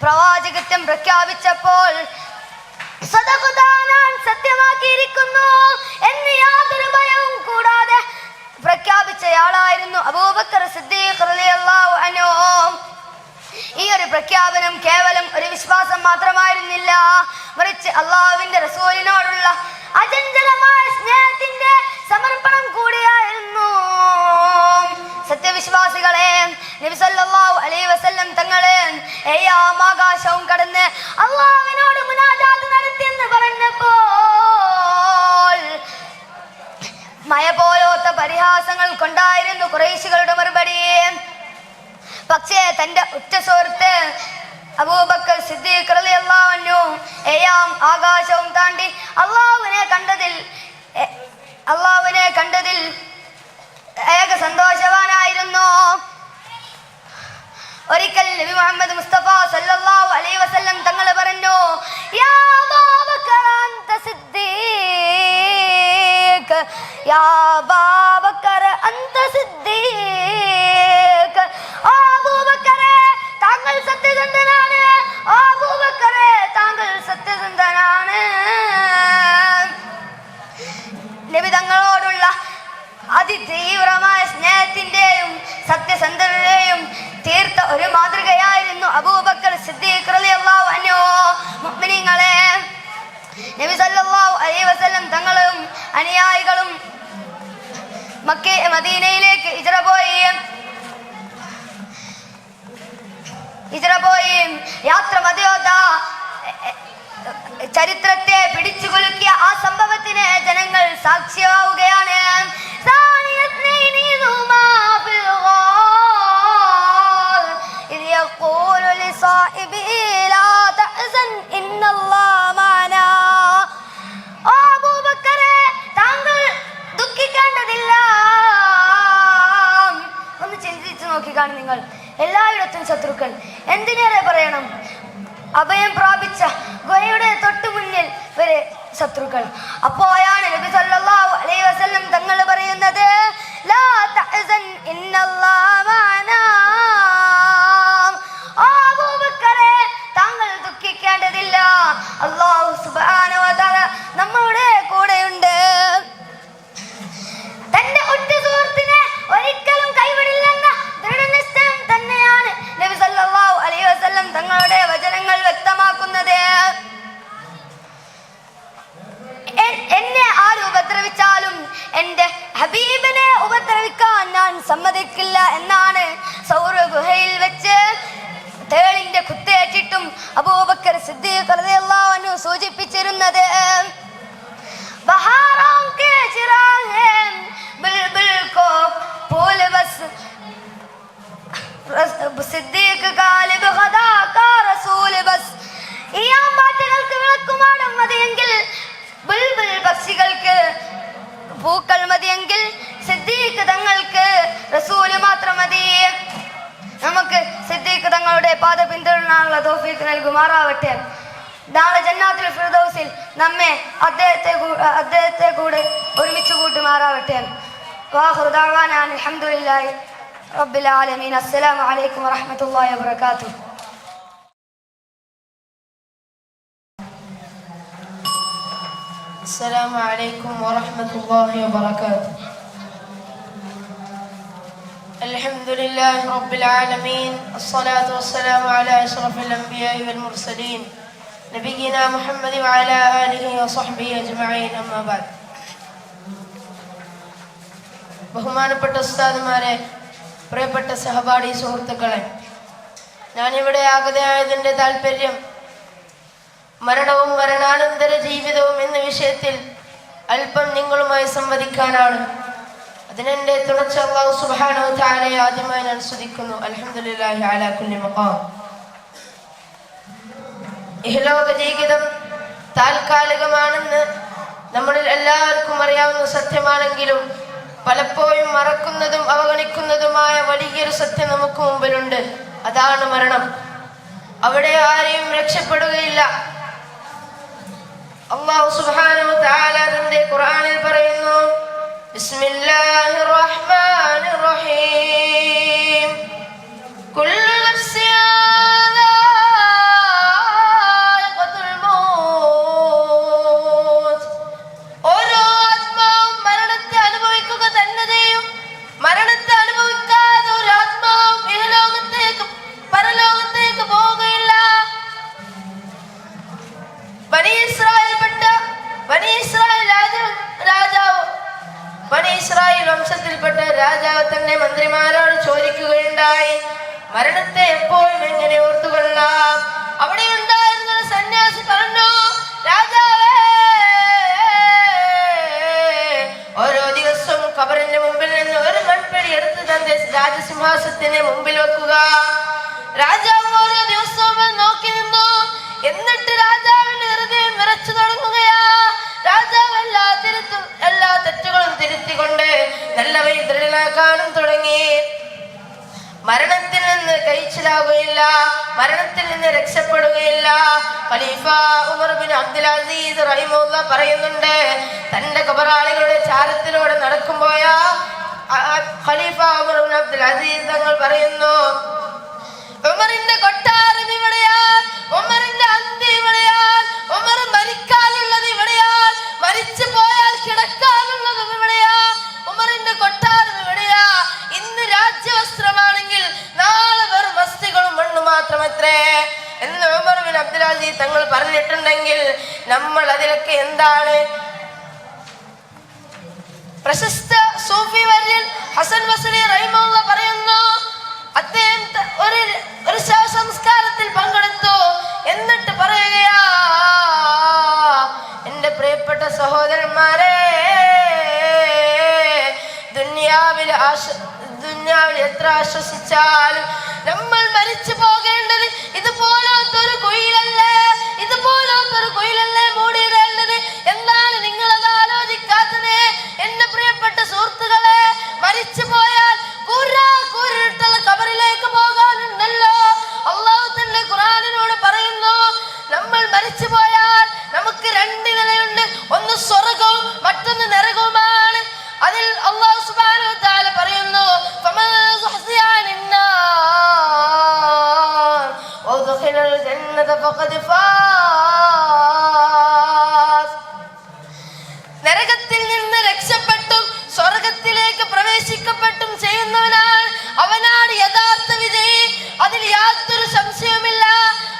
പ്രവാചകത്വം പ്രഖ്യാപിച്ചപ്പോൾ സദഖതാനാൻ സത്യമാക്കിയിരിക്കുന്നു എന്ന് യാതൊരു ഭയവും കൂടാതെ പ്രഖ്യാപിച്ചയാളായിരുന്നു അബൂബക്കർ സിദ്ദീഖ് റളിയല്ലാഹു അൻഹു. ഈ ഒരു പ്രഖ്യാപനം കേവലം ഒരു വിശ്വാസം മാത്രമായിരുന്നില്ല, മറിച്ച് അള്ളാഹുവിന്റെ റസൂലിനോടുള്ള അചഞ്ചലമായ സ്നേഹത്തിന്റെ സമർപ്പണം കൂടിയായിരുന്നു. സത്യവിശ്വാസികളെ, നബി സല്ലല്ലാഹു അലൈഹി വസല്ലം തങ്ങളെ ആകാശവും കടന്ന് അള്ളാഹുവിനോട് മുനാജാത്ത് നടത്തിയെന്ന് പറഞ്ഞപ്പോൾ മയ പോലോത്ത പരിഹാസങ്ങൾ കൊണ്ടായിരുന്നു ഖുറൈശികളുടെ മറുപടി. പക്ഷേ തന്റെ ഉറ്റ സുഹൃത്ത് അബൂബക്കർ സിദ്ദീഖ് റളിയല്ലാഹു അൻഹു ആകാശവും താണ്ടി അള്ളാഹുവിനെ കണ്ടതിൽ ഏക സന്തോഷവാനായിരുന്നു. ഒരിക്കൽ നബി മുഹമ്മദ് മുസ്തഫ സല്ലല്ലാഹു അലൈഹി വസല്ലം തങ്ങൾ പറഞ്ഞു, യാ അബൂബക്കർ അൻത സിദ്ദീഖ്, യാ അബൂബക്കർ അൻത സിദ്ദീഖ്. ഓ അബൂബക്കറെ, താങ്കൾ സത്യസന്ധനാണ്. ഓ അബൂബക്കറെ, താങ്കൾ സത്യസന്ധനാണ്. നബി തങ്ങളോടുള്ള അതിതീവ്രമായ സ്നേഹത്തിന്റെയും സത്യസന്ധതയുടെയും തീർത്ത ഒരു മാതൃകയായിരുന്നു അബൂബക്കർ സിദ്ദീഖ് റളിയല്ലാഹു അൻഹു. മുഅ്മിനീങ്ങളെ, നബി സല്ലല്ലാഹു അലൈഹി വസല്ലം തങ്ങളും അനുയായികളും മദീനയിലേക്ക് ഹിജ്റ പോയി യാത്ര മതിയോത്ത ചരിത്രത്തെ പിടിച്ചുകുലുക്കിയ ആ സംഭവത്തിന് ജനങ്ങൾ സാക്ഷിയാവുകയാണ്. ഒന്ന് ചിന്തിച്ചു നോക്കിക്കാണും നിങ്ങൾ. എല്ലായിടത്തും ശത്രുക്കൾ, എന്തിനേറെ പറയണം, അഭയം പ്രാപിച്ച ഗുഹയുടെ തൊട്ടു മുന്നിൽ വരെ ശത്രുക്കൾ. അപ്പോഴാണ് നബി സല്ലല്ലാഹു അലൈഹി വസല്ലം തങ്ങൾ പറയുന്നത്, ലാ തഹ്സൻ ഇന്നല്ലാഹ മഅനാ. ഓ അബൂബക്കറെ, താങ്കൾ ദുഃഖിക്കേണ്ടതില്ല, അല്ലാഹു സുബ്ഹാനഹു വ തആല നമ്മുടെ കൂടെയുണ്ട്. തന്റെ ഒറ്റ സുഹൃത്തിനെ ഒരിക്കലും കൈവിടില്ലെന്ന ദൃഢനിശ്ചയം തന്നെയാണ് നബി സല്ലല്ലാഹു അലൈഹി വസല്ലം തങ്ങളുടെ വചനങ്ങൾ വ്യക്തമാക്കുന്നത്. എന്നെ ആര് ഉപദ്രവിച്ചാലും എന്റെ ഹബീബിനെ ഉപദ്രവിക്കാൻ ഞാൻ സമ്മതിക്കില്ല എന്നാണ് സൗർ ഗുഹയിൽ വെച്ച് തേളിന്റെ കുത്തേറ്റിട്ടും അബൂബക്കർ സിദ്ദീഖ് റളിയല്ലാഹു അൻഹു സൂചിപ്പിച്ചിരുന്നത്. बहारों के चिराग हैं बुलबुल को फूल बस സിദ്ദീഖ് ഗാലിബ് ഖദാ കാ റസൂൽ ബസ് ഈ ആമ്പാറ്റുകൾക്ക് വിളക്കുമാടം മതിയെങ്കിൽ ബുൽബുൽ പക്ഷികൾക്ക് പൂക്കൾ മതിയെങ്കിൽ സിദ്ദീഖ് തങ്ങൾക്ക് റസൂല് മാത്രം മതി. നമുക്ക് സിദ്ദീഖ് തങ്ങളുടെ പാത പിന്തുടരാനുള്ള തൗഫീഖ് നൽകുമാറാവട്ടെ. നാളെ ജന്നാത്തുൽ ഫിർദൗസിൽ നമ്മെ അദ്ദേഹത്തെ കൂടെ ഒരുമിച്ച് കൂട്ടുമാറാവട്ടെ. വാഖിറു ദഅവാനാ അൽഹംദുലില്ലാഹി റബ്ബിൽ ആലമീൻ. അസ്സലാമു അലൈക്കും വറഹ്മത്തുള്ളാഹി വബറകാതുഹു. السلام عليكم ورحمة الله وبركاته. الحمد لله رب العالمين، الصلاة والسلام على أشرف الأنبياء والمرسلين نبينا محمد وعلى آله وصحبه أجمعين. أما بعد. ബഹുമാനപ്പെട്ട ഉസ്താദുമാരെ, പ്രിയപ്പെട്ട സഹപാഠി സുഹൃത്തുക്കളെ, ഞാനിവിടെ ആഗതയായതിൻ്റെ താല്പര്യം മരണവും മരണാനന്തര ജീവിതവും എന്ന വിഷയത്തിൽ അല്പം നിങ്ങളുമായി സംവദിക്കാനാണ്. അതിനെന്റെ തുടർച്ച അല്ലാഹു സുബ്ഹാനഹു വ തആലയെ ആദ്യമായി ഞാൻ സ്തുതിക്കുന്നു. അൽഹംദുലില്ലാഹി അലാ കുല്ലി മഖാം. ഇഹലോക ജീവിതം താൽക്കാലികമാണെന്ന് നമ്മളിൽ എല്ലാവർക്കും അറിയാവുന്ന സത്യമാണെങ്കിലും പലപ്പോഴും മറക്കുന്നതും അവഗണിക്കുന്നതുമായ വലിയൊരു സത്യം നമുക്ക് മുമ്പിലുണ്ട്. അതാണ് മരണം. അവിടെ ആരെയും രക്ഷപ്പെടുകയില്ല. അല്ലാഹു സുബ്ഹാനഹു വ തആല തന്റെ ഖുർആനിൽ പറയുന്നു, ബിസ്മില്ലാഹിർ റഹ്മാനിർ റഹീം, കുല്ലു നഫ്സിൻ ദാഇഖത്തുൽ മൗത്ത്. ഓരോ ആത്മാവും മരണത്തെ അനുഭവിക്കുക തന്നെ ചെയ്യും. മരണത്തെ അനുഭവിക്കാതെ ഒരു ആത്മാവും ഇഹലോകത്തേക്ക് പരലോകത്തേക്ക് പോവുകയില്ല. ബനി ഇസ്രായേൽ വംശത്തിൽപ്പെട്ട രാജാവ് തന്റെ മന്ത്രിമാരോട് ചോദിക്കുകയുണ്ടായി, മരണത്തെ എപ്പോഴും എങ്ങനെ ഓർത്തുകൊള്ളാം? അവിടെ ഉണ്ടായിരുന്ന സന്യാസി പറഞ്ഞു, രാജാവേ, ഓരോ ദിവസവും ഖബറിന്റെ മുമ്പിൽ നിന്ന് ഒരു മൺപിടി എടുത്ത് തന്റെ രാജസിംഹാസനത്തിന് മുമ്പിൽ വെക്കുക. രാജാവ് ഓരോ ദിവസവും നോക്കി നിന്നു. എന്നിട്ട് രാജാവിന്റെ ഹൃദയം വിറച്ചു തുടങ്ങുകയാ. രാജാവ് എല്ലാ തെറ്റുകളും തിരുത്തിക്കൊണ്ട് നല്ലവയിൽ ദൃഢനാക്കാനും തുടങ്ങി. മരണത്തിൽ നിന്ന് കഴിച്ചിലാവുകയില്ല, മരണത്തിൽ നിന്ന് രക്ഷപ്പെടുകയില്ല. ഖലീഫ ഉമർ ബിൻ അബ്ദുൽ അസീസ് റഹിമഹുല്ലാഹ് പറയുന്നുണ്ട്, തന്റെ ഖബറാളികളുടെ ചാരത്തിലൂടെ നടക്കുമ്പോഴാ ഖലീഫ ഉമർ ബിൻ അബ്ദുൽ അസീസ് തങ്ങൾ പറയുന്നു, ഉമറിന്റെ കൊട്ടാരം ഇവിടെയാൽ, ഉമറിന്റെ അന്ത്യം ഇവിടെയാൽ, ഉമർ മരിക്കാനുള്ളത് ഇവിടെയാൽ, മരിച്ചു പോയാൽ കിടക്കാനുള്ളത് ഇവിടെയാ, ഉമറിന്റെ കൊട്ടാരം ഇവിടെയാ. ഇന്ന് രാജ്യവസ്ത്രമാണെങ്കിൽ നാളെ വെറും വസ്തുക്കളും മണ്ണു മാത്രമത്രേ എന്ന് ഉമർ ബിൻ അബ്ദുൽ അസീസ് തങ്ങൾ പറഞ്ഞിട്ടുണ്ടെങ്കിൽ നമ്മൾ അതിലൊക്കെ എന്താണ്? പ്രശസ്ത സൂഫി വര്യൻ ഹസൻ ബസ്രി റഹിമഹുല്ലാഹ് പറയുന്നു, അദ്ദേഹം ഒരു ശവസംസ്കാരത്തിൽ പങ്കെടുത്തു. എന്നിട്ട് പറയുകയാ, എന്റെ പ്രിയപ്പെട്ട സഹോദരന്മാരെ, ദുനിയാവിൽ എത്ര ആശ്വസിച്ചാലും നമ്മൾ മരിച്ചു പോകേണ്ടത് ഇതുപോലത്തൊരു കുയിലല്ലേ, ഇതുപോലത്തൊരു കുയിലല്ലേ മൂടിയിടേണ്ടത്. എന്താണ് നിങ്ങളത് ആലോചിക്കാത്തത്? എന്റെ പ്രിയപ്പെട്ട സുഹൃത്തുക്കളെ, മരിച്ചു പോയാൽ കൂരിട്ടുള്ള ഖബറിലേക്ക് പോകാനുണ്ടല്ലോ. അല്ലാഹു തന്റെ ഖുർആനിനോട് പറയുന്നു, നമ്മൾ മരിച്ചു പോയാൽ നമുക്ക് രണ്ട് നിലയുണ്ട്. ഒന്ന് സ്വർഗവും മറ്റൊന്ന് നരകവുമാണ്. അതിൽ അല്ലാഹു സുബ്ഹാനഹു വ തആല പറയുന്നു, ഫമൻ സുഹ്സിയ അനിന്നാർ വദ്ഖിലൽ ജന്നത ഫഖദ് ഫാസ്. നരകത്തിൽ നിന്ന് രക്ഷപ്പെട്ടും സ്വർഗത്തിലേക്ക് പ്രവേശിക്കപ്പെട്ടും ചെയ്യുന്നവനാണ്, അവനാണ് യഥാർത്ഥ വിജയി. അതിൽ യാതൊരു സംശയവുമില്ല,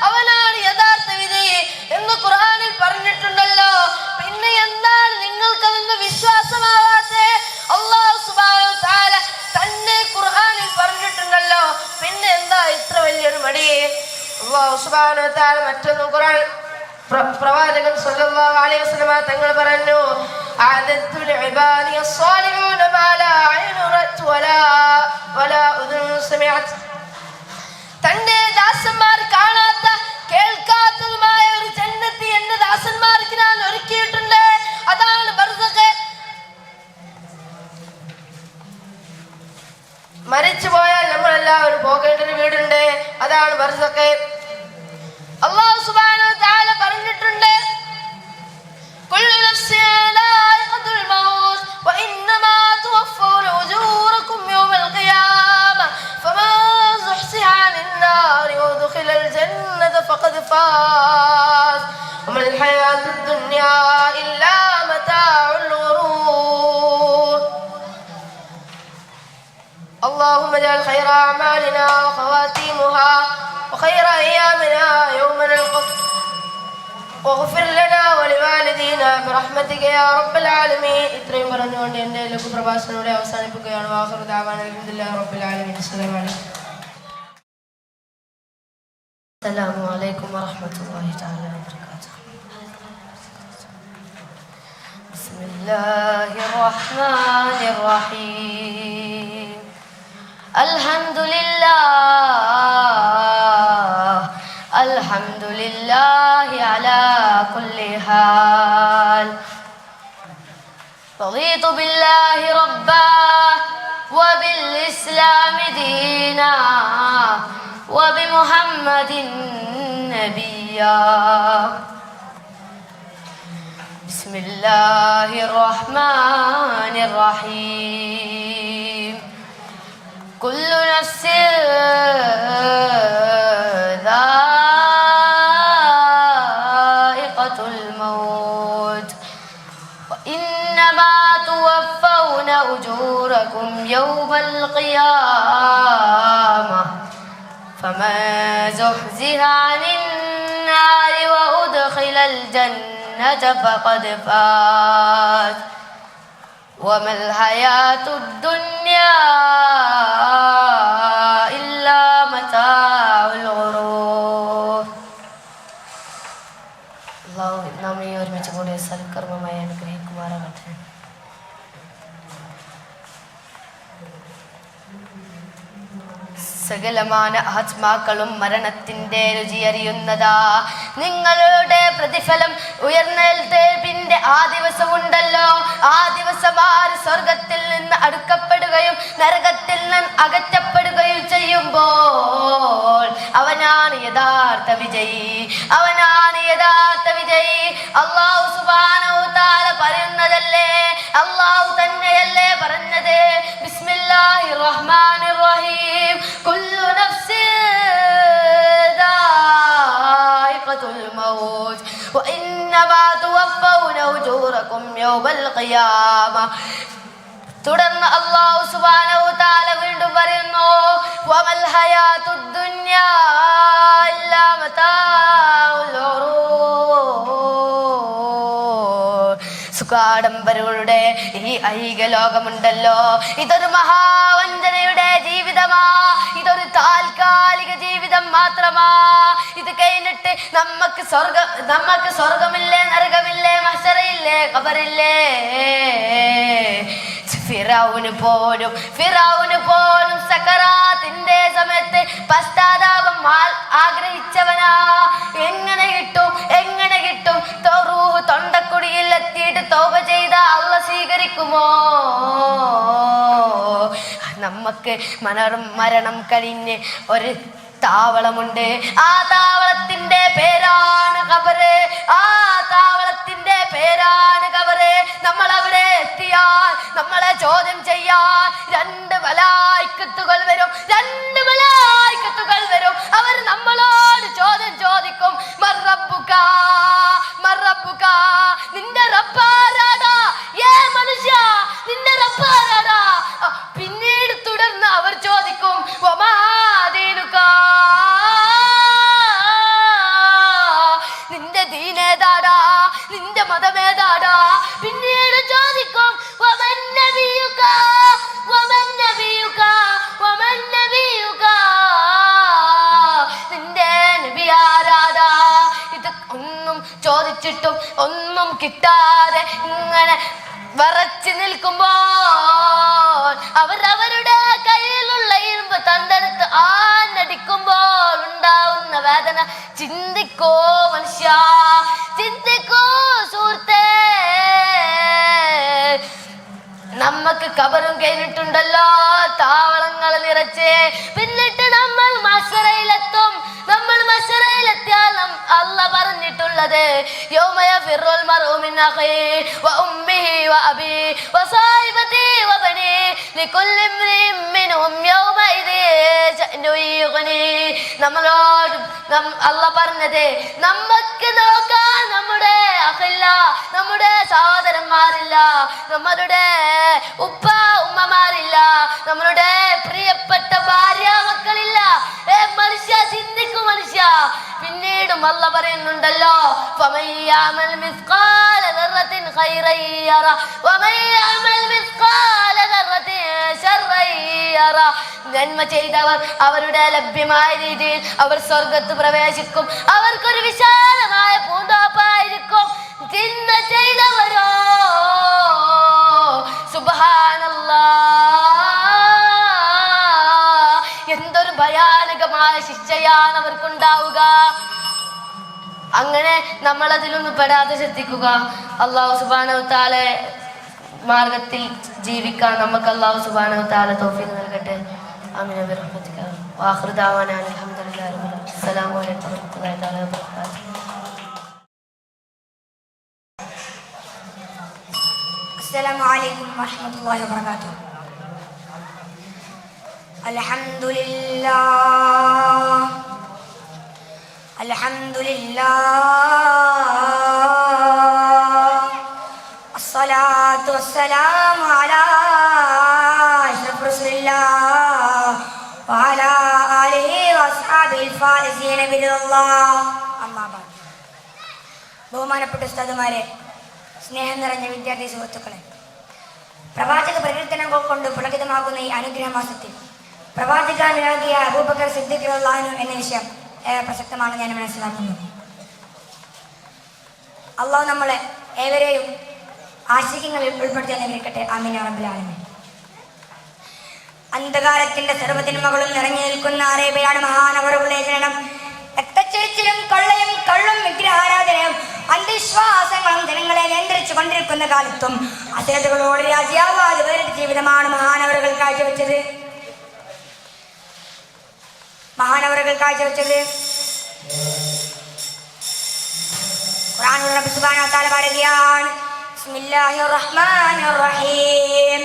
അവനാണ് യഥാർത്ഥ വിജയി എന്ന് ഖുർആനിൽ പറഞ്ഞിട്ടുണ്ടല്ലോ. പിന്നെ എന്താണ് നിങ്ങൾക്കതൊന്ന് വിശ്വാസമാവാത്തെ? അല്ലാഹു സുബ്ഹാനഹു വ തആല തന്നെ ഖുർആനിൽ പറഞ്ഞിട്ടുണ്ടല്ലോ, പിന്നെ എന്താ ഇത്ര വലിയൊരു മടി? അല്ലാഹു സുബ്ഹാനഹു വ തആല മറ്റൊന്നും ഖുർആൻ പ്രവാചകൻ സല്ലല്ലാഹു അലൈഹി വസല്ലമ തങ്ങൾ പറഞ്ഞു, അഅദത്തുൽ ഇബാദി സ്വാലിഹൂന മാ ലാ ഐനു റഅത് വലാ ഉദുൻ സമിഅത്. തന്റെ ദാസന്മാർ കാണാത്ത കേൾക്കാത്തതുമായ ഒരു ജന്നത്ത് എന്റെ ദാസന്മാർക്ക് ഞാൻ ഒരുക്കിയിട്ടുണ്ട്. അതാണ് ബർസഖ്. മരിച്ചു പോയാൽ നമ്മളെല്ലാവരും പോകേണ്ട ഒരു വീടുണ്ട്, അതാണ് ബർസഖ്. അല്ലാഹു സുബ്ഹാനഹു വ തആല പറഞ്ഞിട്ടുണ്ട്, കുല്ലു നഫ്സിൻ ദാഇഖത്തുൽ മൗത്ത് വഇന്നമാ തുവഫൗന ഉജൂറകും യൗമൽ ഖിയാമ ഫമൻ സുഹ്സിഹ അനിൻ നാരി വദഖിലൽ ജന്നത ഫഖദ് ഫാസ് വമൽ ഹയാത്തുദ് ദുനിയാ ഇല്ലാ മതാഉൽ ഗുറൂർ. اللهم اجعل خير أعمالنا وخواتيمها وخير أيامنا يوم نلقاك واغفر لنا ولوالدينا برحمتك يا رب العالمين. ഇത്രയും പറഞ്ഞുകൊണ്ട് എൻ്റെ ലഘു പ്രഭാഷണത്തോടെ അവസാനിപ്പിക്കുകയാണ്. വാഖിറു ദഅവാന അൽഹംദുലില്ലാഹി റബ്ബിൽ ആലമീൻ. അസ്സലാമു അലൈക്കും വറഹ്മത്തുള്ളാഹി തആല വബറകാതുഹു. ബിസ്മില്ലാഹിർ റഹ്മാനിർ റഹീം. അൽഹംദുലില്ലാഹി അലാ കുല്ലി ഹാൽ. റളീതു ബില്ലാഹി റബ്ബാ വബിൽ ഇസ്ലാമി ദീനാ വബിമുഹമ്മദിൻ നബിയ്യാ. ബിസ്മില്ലാഹിർ റഹ്മാനിർ റഹീം. കുല്ലു നഫ്സിൻ ദാഇഖത്തുൽ മൗത്ത് വഇന്നമാ തുവഫൗന ഉജൂറകും യൗമൽ ഖിയാമ ഫമൻ സുഹ്സിഹ അനിൻ നാരി വഉദ്ഖിലൽ ജന്നത ഫഖദ് ഫാസ് വമൽ ഹയാത്തുദ് ദുനിയാ ഇല്ലാ മതാഉൽ ഗുറൂർ. അല്ലാഹു നമ്മെ ഒരുമിച്ച് കൂടി സൽക്കർമ്മമായി അനുഗ്രഹിക്കുമാറാകട്ടെ. സകലമാന ആത്മാക്കളും മരണത്തിന്റെ രുചിയറിയുന്നതാ. നിങ്ങളുടെ പ്രതിഫലം ഉയർന്നെഴുന്നേൽപ്പിന്റെ ആ ദിവസമുണ്ടല്ലോ, ആ ദിവസം ആര് സ്വർഗത്തിൽ നിന്ന് അടുക്കപ്പെടുകയും നരകത്തിൽ നിന്ന് അകറ്റപ്പെടുകയും ചെയ്യുമ്പോൾ അവനാണ് യഥാർത്ഥ വിജയി, അവനാണ് യഥാർത്ഥ വിജയി. അല്ലാഹു സുബ്ഹാനഹു വ തആല പറയുന്നതല്ലേ, അല്ലാഹു തന്നെയല്ലേ പറഞ്ഞത്. ബിസ്മില്ലാഹിർ റഹ്മാനിർ റഹീം. കുല്ലു നഫ്സിൻ ദാഇഖത്തുൽ മൗത്ത് വഇന്നമാ തുവഫൗന ഉജൂറകും യൗമൽ ഖിയാമ. തുടർന്ന് അല്ലാഹു സുബ്ഹാനഹു വ തആല വീണ്ടും പറയുന്നു, വമൽ ഹയാത്തുദ് ദുനിയാ ഇല്ലാ മതാഉൽ ഗുറൂർ. സുഖാഡംബരങ്ങളുടെ ഈ ഐഹിക ലോകമുണ്ടല്ലോ, ഇതൊരു മഹാവഞ്ചനയുടെ ജീവിതമാ, ഇതൊരു താൽക്കാലിക ജീവിതം മാത്രമാ. ഇത് കഴിഞ്ഞിട്ട് നമുക്ക് സ്വർഗമില്ലേ, നരകമില്ലേ, മഹ്ശറയില്ലേ, ഖബറില്ലേ. ഫിറഔന് പോലും സക്കറാത്തിന്റെ സമയത്ത് പശ്ചാത്താപം ആഗ്രഹിച്ചവനാ. എങ്ങനെ കിട്ടും റൂഹ് തൊണ്ടക്കുടിയിൽ എത്തിയിട്ട് തൗബ ചെയ്ത അല്ലാഹ് സ്വീകരിക്കുമോ? നമുക്ക് മരണം കഴിഞ്ഞ് ഒരു താവളമുണ്ട്, ആ താവളത്തിന്റെ പേരാണ് ഖബറ്, ആ താവളത്തിന്റെ പേരാണ് ഖബറ്. നമ്മൾ അവിടെ എത്തിയാൽ നമ്മളെ ചോദ്യം ചെയ്യാൻ രണ്ട് മലായിക്കത്തുകൾ വരും. അവർ നമ്മളോട് ചോദ്യം ചോദിക്കും, മർറബ്ബുക, നിന്റെ റബ്ബാരാടാ? മനുഷ്യ, നിന്റെ റബ്ബാരാടാ? പിന്നീട് തുടർന്ന് അവർ ചോദിക്കും, വമാ ദീനുക, നിന്റെ ദീനേതാടാ, നിന്റെ മതമേതാടാ? പിന്നീട് ചോദിക്കും, വമൻ നബിയുക, വമൻ നബിയുക, വമൻ നബിയുക. ചോദിച്ചിട്ടും ഒന്നും കിട്ടാതെ ഇങ്ങനെ വറച്ചു നിൽക്കുമ്പോൾ അവരവരുടെ കയ്യിലുള്ള ഇരുമ്പ് തണ്ടെടുത്ത് ആഞ്ഞടിക്കുമ്പോൾ ഉണ്ടാവുന്ന വേദന ചിന്തിക്കോ മനുഷ്യ, ചിന്തിക്കോ സുഹൃത്തേ. നമ്മക്ക് കബറും കഴിഞ്ഞിട്ടുണ്ടല്ലോ, താവളങ്ങൾ നിറച്ച്. പിന്നിട്ട് നമ്മൾ മശറയിലെത്തും. നമ്മൾ മശറയിലെത്തിയാൽ അല്ല പറഞ്ഞിട്ടുള്ളത് യൗമ യഫിറുൽ മർഉ മിൻ അഖീഹി വ ഉമ്മിഹി വ അബീഹി വ സാഹിബതിഹി വ ബനീഹി ലികുല്ലി ഇംറിഇൻ മിൻഹും യൗമഇദിൻ ശഅ്നുൻ യുഗ്നീഹി. നമ്മളോട് അല്ല പറഞ്ഞത് നമുക്ക് നോക്കാൻ നമ്മുടെ അഖില്ല, നമ്മുടെ സഹോദരന്മാരില്ല, നമ്മളുടെ ഉപ്പ ഉമ്മമാരില്ല, നമ്മളുടെ പ്രിയപ്പെട്ട ഭാര്യ മക്കളില്ല. മനുഷ്യ ചിന്തിക്കും മനുഷ്യ. പിന്നീടും അല്ല പറയുന്നുണ്ടല്ലോ ഫമൻ യഅമൽ മിസ്ഖാല ദർറത്തിൻ ഖൈറൻ യറ വമൻ യഅമൽ മിസ്ഖാല ദർറത്തിൻ ശർറൻ യറ. നന്മ ചെയ്തവർ അവരുടെ ലഭ്യമായ രീതിയിൽ അവർ സ്വർഗത്ത് പ്രവേശിക്കും. അവർക്കൊരു വിശാലമായ പൂന്തോപ്പായിരിക്കും. തിന്മ ചെയ്തവരോ എന്തൊരു ഭയാനകമായ ശിക്ഷയാണ് അവർക്കുണ്ടാവുക. അങ്ങനെ നമ്മൾ അതിലൊന്നും പെടാതെ ശ്രദ്ധിക്കുക. അല്ലാഹു സുബ്ഹാനഹു വ തആല മാർഗത്തിൽ ജീവിക്കാൻ നമുക്ക് അല്ലാഹു സുബ്ഹാനഹു വ തആല തൗഫീഖ് നൽകട്ടെ. ആമീൻ ബിറഹ്മതിക വആഖിറു ദഅവാനാ അൽഹംദുലില്ലാഹി റബ്ബിൽ ആലമീൻ. അസ്സലാമു അലൈക്കും വറഹ്മത്തുള്ളാഹി തആല വബറകാതുഹു. അസ്സലാമു അലൈക്കും വറഹ്മത്തുള്ളാഹി വബറകാതുഹു. അൽഹംദുലില്ലാഹ് അൽഹംദുലില്ലാഹ് അസ്സലാത്തു വസ്സലാമു അലാ അഷ്റഫി റസൂലില്ലാഹ് വഅലാ ആലിഹി വഅസ്ഹാബിഹിൽ ഫായിസീന ബിറല്ലാഹ്. അമ്മാ ബഅദ്. ബഹുമാനപ്പെട്ട ഉസ്താദുമാരെ, സ്നേഹം നിറഞ്ഞ വിദ്യാർത്ഥി സുഹൃത്തുക്കളെ, പ്രവാചക പ്രകീർത്തനങ്ങൾ കൊണ്ട് പുളകിതമാകുന്ന ഈ അനുഗ്രഹ മാസത്തിൽ പ്രവാചകനാകിയ അബൂബക്കർ സിദ്ദീഖ് റളിയല്ലാഹു അൻഹു എന്ന വിഷയം ഏറെ പ്രസക്തമാണ് ഞാൻ മനസ്സിലാക്കുന്നു. അള്ളാഹു നമ്മളെ ഏവരെയും ആശികങ്ങളിൽ ഉൾപ്പെടുത്തി അനുഗ്രഹിക്കട്ടെ. ആമീൻ യാ റബ്ബൽ ആലമീൻ. അന്ധകാരത്തിന്റെ സർവ്വതിന്മകളും നിറഞ്ഞു നിൽക്കുന്ന അറേബ്യയാണ് മഹാനവറുകളുടെ ജനനം. രക്തച്ചൊരിച്ചിലും കൊള്ളയും കള്ളും വിഗ്രഹാരാധനയും അന്ധവിശ്വാസങ്ങളും ജനങ്ങളെ നിയന്ത്രിച്ചു കൊണ്ടിരിക്കുന്ന കാലത്തും അശ്രദ്ധകളോട് രാജ്യാവാദ വേറിട്ട ജീവിതമാണ് മഹാനവറുകൾ കാഴ്ചവെച്ചത്. ഖുർആനിൽ റബ്ബ് സുബ്ഹാനഹു വ തആല പറയുകയാണ്, ബിസ്മില്ലാഹിർ റഹ്മാനിർ റഹീം,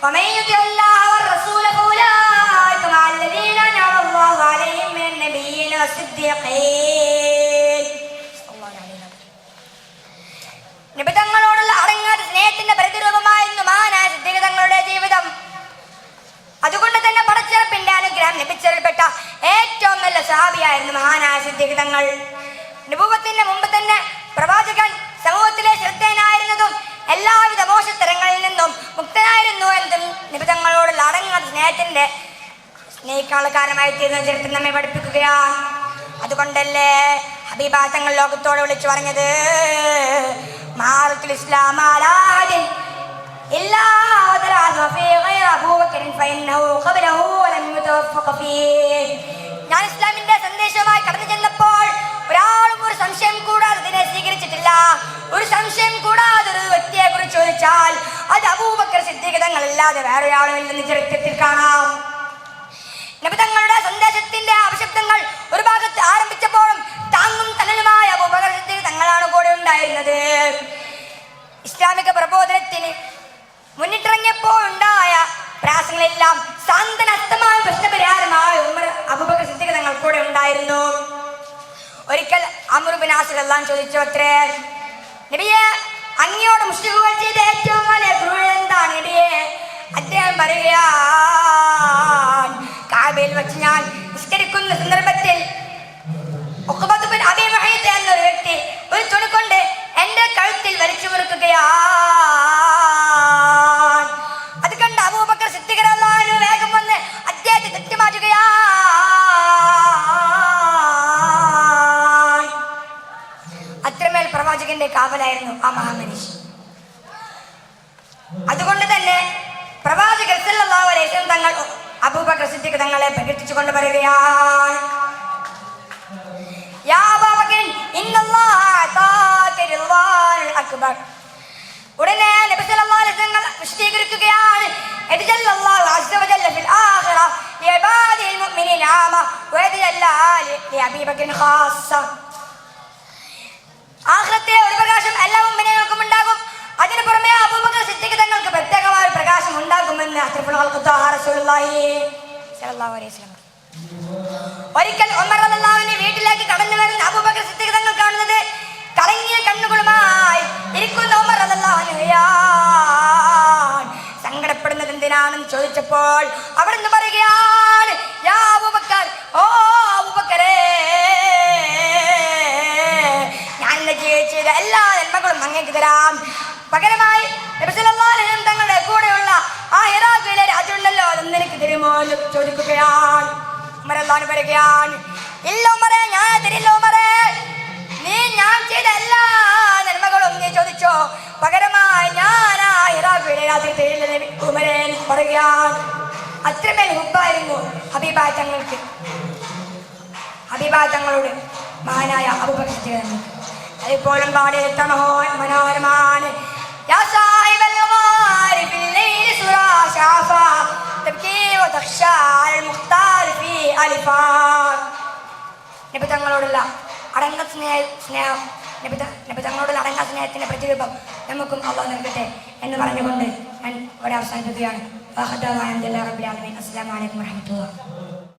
വമൻ യുതിഇല്ലാഹ വറസൂല ഫൗലൈക മഅല്ലദീന അൻഅമ അല്ലാഹു അലൈഹിം മിനൻ നബിയ്യീന വസ്സിദ്ദീഖീൻ. നിബിതങ്ങളോടുള്ള അടങ്ങാത്ത സ്നേഹത്തിന്റെ പ്രതിരൂപമായിരുന്നു മഹാനായ സിദ്ദീഖ് തങ്ങളുടെ ജീവിതം. അതുകൊണ്ട് തന്നെ പടച്ചിറപ്പിന്റെ അനുഗ്രഹം ലഭിച്ചതിൽപ്പെട്ട ഏറ്റവും നല്ല സഹാബിയായിരുന്നു മഹാനായ സിദ്ദീഖ് തങ്ങൾ. നബുവത്തിന്റെ മുമ്പ് തന്നെ പ്രവാചകൻ സമൂഹത്തിലെ ശ്രദ്ധേയനായിരുന്നതും എല്ലാവിധ മോശത്തരങ്ങളിൽ നിന്നും മുക്തനായിരുന്നു എന്നതും നിബിതങ്ങളോടുള്ള അടങ്ങാത്ത സ്നേഹത്തിന്റെ സ്നേഹിക്കാനുള്ള കാരണമായി തീർന്ന ചരിത്രം നമ്മെ പഠിപ്പിക്കുകയാണ്. അതുകൊണ്ടല്ലേ ഹബീബ തങ്ങൾ ലോകത്തോട് വിളിച്ചു പറഞ്ഞത്, മാറത്തുൽ ഇസ്ലാം ആലാദിൻ ഇല്ലാ വദറഅ ഫീ ഗൈറ അബൂബക്കർ ഫഇന്നഹു ഖബലഹു വലം യുതവഫഖ ഫീഹി. ഞാൻ ഇസ്ലാമിന്റെ സന്ദേശമായി കടന്നു ചെന്നപ്പോൾ ഒരാളും ഒരു സംശയം കൂടാതെ അതിനെ സ്വീകരിച്ചിട്ടില്ല. ഒരു സംശയം കൂടാതെ ഒരു വ്യക്തിയെ കുറിച്ച് ചോദിച്ചാൽ അത് അബൂബക്കർ സിദ്ദീഖ് തങ്ങളല്ലാതെ വേറെ ഒരാളുമില്ലെന്ന് ചരിത്രത്തിൽ കാണാം. നബി തങ്ങളുടെ സന്ദേശത്തിന്റെ അപശബ്ദങ്ങൾ ഒരു ഭാഗത്ത് ആരംഭിച്ചപ്പോഴും താങ്ങും തണലുമായ അബൂബക്കർ സിദ്ദീഖ് തങ്ങളാണ് കൂടെ ഉണ്ടായിരുന്നത്. ഇസ്ലാമിക പ്രബോധനത്തിന് മുന്നിട്ടിറങ്ങിയപ്പോൾ ഉണ്ടായ പ്രയാസങ്ങളെല്ലാം സാന്ത്വനസ്ഥമായ പ്രശ്നപരിഹാരമായ അബൂബക്കർ സിദ്ദീഖ് തങ്ങൾ കൂടെ ഉണ്ടായിരുന്നു. ഒരിക്കൽ അംർ ബിൻ ആസ് റളിയല്ലാഹു ചോദിച്ചു, അത്രേ നബിയെ, അങ്ങയോട് മുശ്രിക്കുകൾ ചെയ്ത ഏറ്റവും വലിയ ക്രൂരത എന്താണ് നബിയെ? അദ്ദേഹം പറയുകയാണ്, കഅബയിൽ വെച്ച് ഞാൻ നിസ്കരിക്കുന്ന സന്ദർഭത്തിൽ ഉഖബത്ത് ബിൻ അബീ മുഹൈത്ത് എന്നൊരു വ്യക്തി ഒരു തുണി കൊണ്ട് എന്റെ കഴുത്തിൽ വലിച്ചു മുറുക്കുകയാണ്. അത് കണ്ട് അബൂബക്കർ സിദ്ദീഖ് റളിയല്ലാഹു അൻഹു വേഗം വന്ന് അദ്ദേഹത്തെ തട്ടിമാറ്റുകയാണ്. അത്രമേൽ കാവലായിരുന്നു ആ മഹാമനുഷ്യൻ. അതുകൊണ്ട് തന്നെ പ്രവാചകർ സല്ലല്ലാഹു അലൈഹി വസല്ലം തങ്ങൾ അബൂബക്കർ സിദ്ദീഖ് തങ്ങളെ പ്രകീർത്തിച്ചുകൊണ്ട് പറയുകയാണ്, യാ അബൂബക്കർ ഇന്നല്ലാഹ അതാക റിദ്വാനുൽ അക്ബർ. ഉടനെ നബി സല്ലല്ലാഹു അലൈഹി വസല്ലം വിശദീകരിക്കുകയാണ്, യതജല്ലല്ലാഹു അസ്സ വജല്ല ഫിൽ ആഖിറ ലിഇബാദിൽ മുഅ്മിനീന ആമ വയതജല്ല ലിഅബീബക്കർ ഖാസ്സ. ആഖിറത്തെ ഒരു പ്രകാശം എല്ലാ മുഅ്മിനീങ്ങൾക്കും ഉണ്ടാകും, അതിനു പുറമെ അബൂബക്കർ സിദ്ദീഖ് തങ്ങൾക്ക് പ്രത്യേകമായ ഒരു പ്രകാശം ഉണ്ടാകുമെന്ന് അഷ്റഫുൽ ഖൽഖ് ത്വാഹ റസൂലുള്ളാഹി സ്വല്ലല്ലാഹു അലൈഹി വസല്ലം. ഒരിക്കൽ ഉമർ റളിയല്ലാഹു അൻഹു വീട്ടിലേക്ക് കടന്നു വരുന്ന അബൂബക്കർ സിദ്ദീഖ് തങ്ങൾ കാണുന്നത് കലങ്ങിയ കണ്ണുകളുമായി ഇരിക്കുന്ന ഉമർ റളിയല്ലാഹു അൻഹു. സങ്കടപ്പെടുന്നത് എന്തിനാണെന്ന് ചോദിച്ചപ്പോൾ അവിടുന്ന് പറയുകയാണ്, യാ അബൂബക്കർ, ഓ അബൂബക്കരേ, ഞാൻ ചെയ്ത എല്ലാ നന്മകളും അങ്ങേക്ക് തരാം. പകരമായി നബി സല്ലല്ലാഹു അലൈഹി വസല്ലം തങ്ങളുടെ കൂടെയുള്ള ആ ഹിറാഖിലെ രാജുണ്ടല്ലോ, അതൊന്നും എനിക്ക് തരുമോ എന്ന് ചോദിക്കുകയാണ്. ഉമർ റളിയല്ലാഹു അൻഹു പറയുകയാണ്, ഇല്ല ഉമറേ, ഞാൻ തരില്ല ഉമറേ, നീ ഞാൻ ചെയ്ത എല്ലാ നന്മകളും നീ ചോദിച്ചോ, പകരമായി ഞാൻ ആ ഹിറാഖിലെ രാത്രി തരില്ല ഉമറേ പറയുകയാണ്. അത്രമേൽ ഹുബ്ബായിരുന്നു ഹബീബായ തങ്ങൾക്ക്, ഹബീബായ തങ്ങളോട് മഹാനായ അബൂബക്കർ സിദ്ദീഖ് തങ്ങൾക്ക്. അതിപ്പോഴും പാടിയെത്ത മനോഹരമാണ്, യാ സാഹിബൽ ഗാരി ഫിൽ ലൈലി സുറാ ശാഫാ തബ്കി വതഖ്ശാ അൽ മുഖ്താർ ഫീ അലിഫാ. നബി തങ്ങളോടുള്ള അടങ്ങ സ്നേഹം, നബി തങ്ങളോടുള്ള അടങ്ങ സ്നേഹത്തിന്റെ പ്രതിരൂപം നമുക്കും അല്ലാഹു നൽകട്ടെ എന്ന് പറഞ്ഞുകൊണ്ട് ഞാൻ ഇവിടെ അവസാനിപ്പിക്കുകയാണ്. അസ്സലാമു അലൈക്കും വറഹ്മത്തുള്ളാഹി.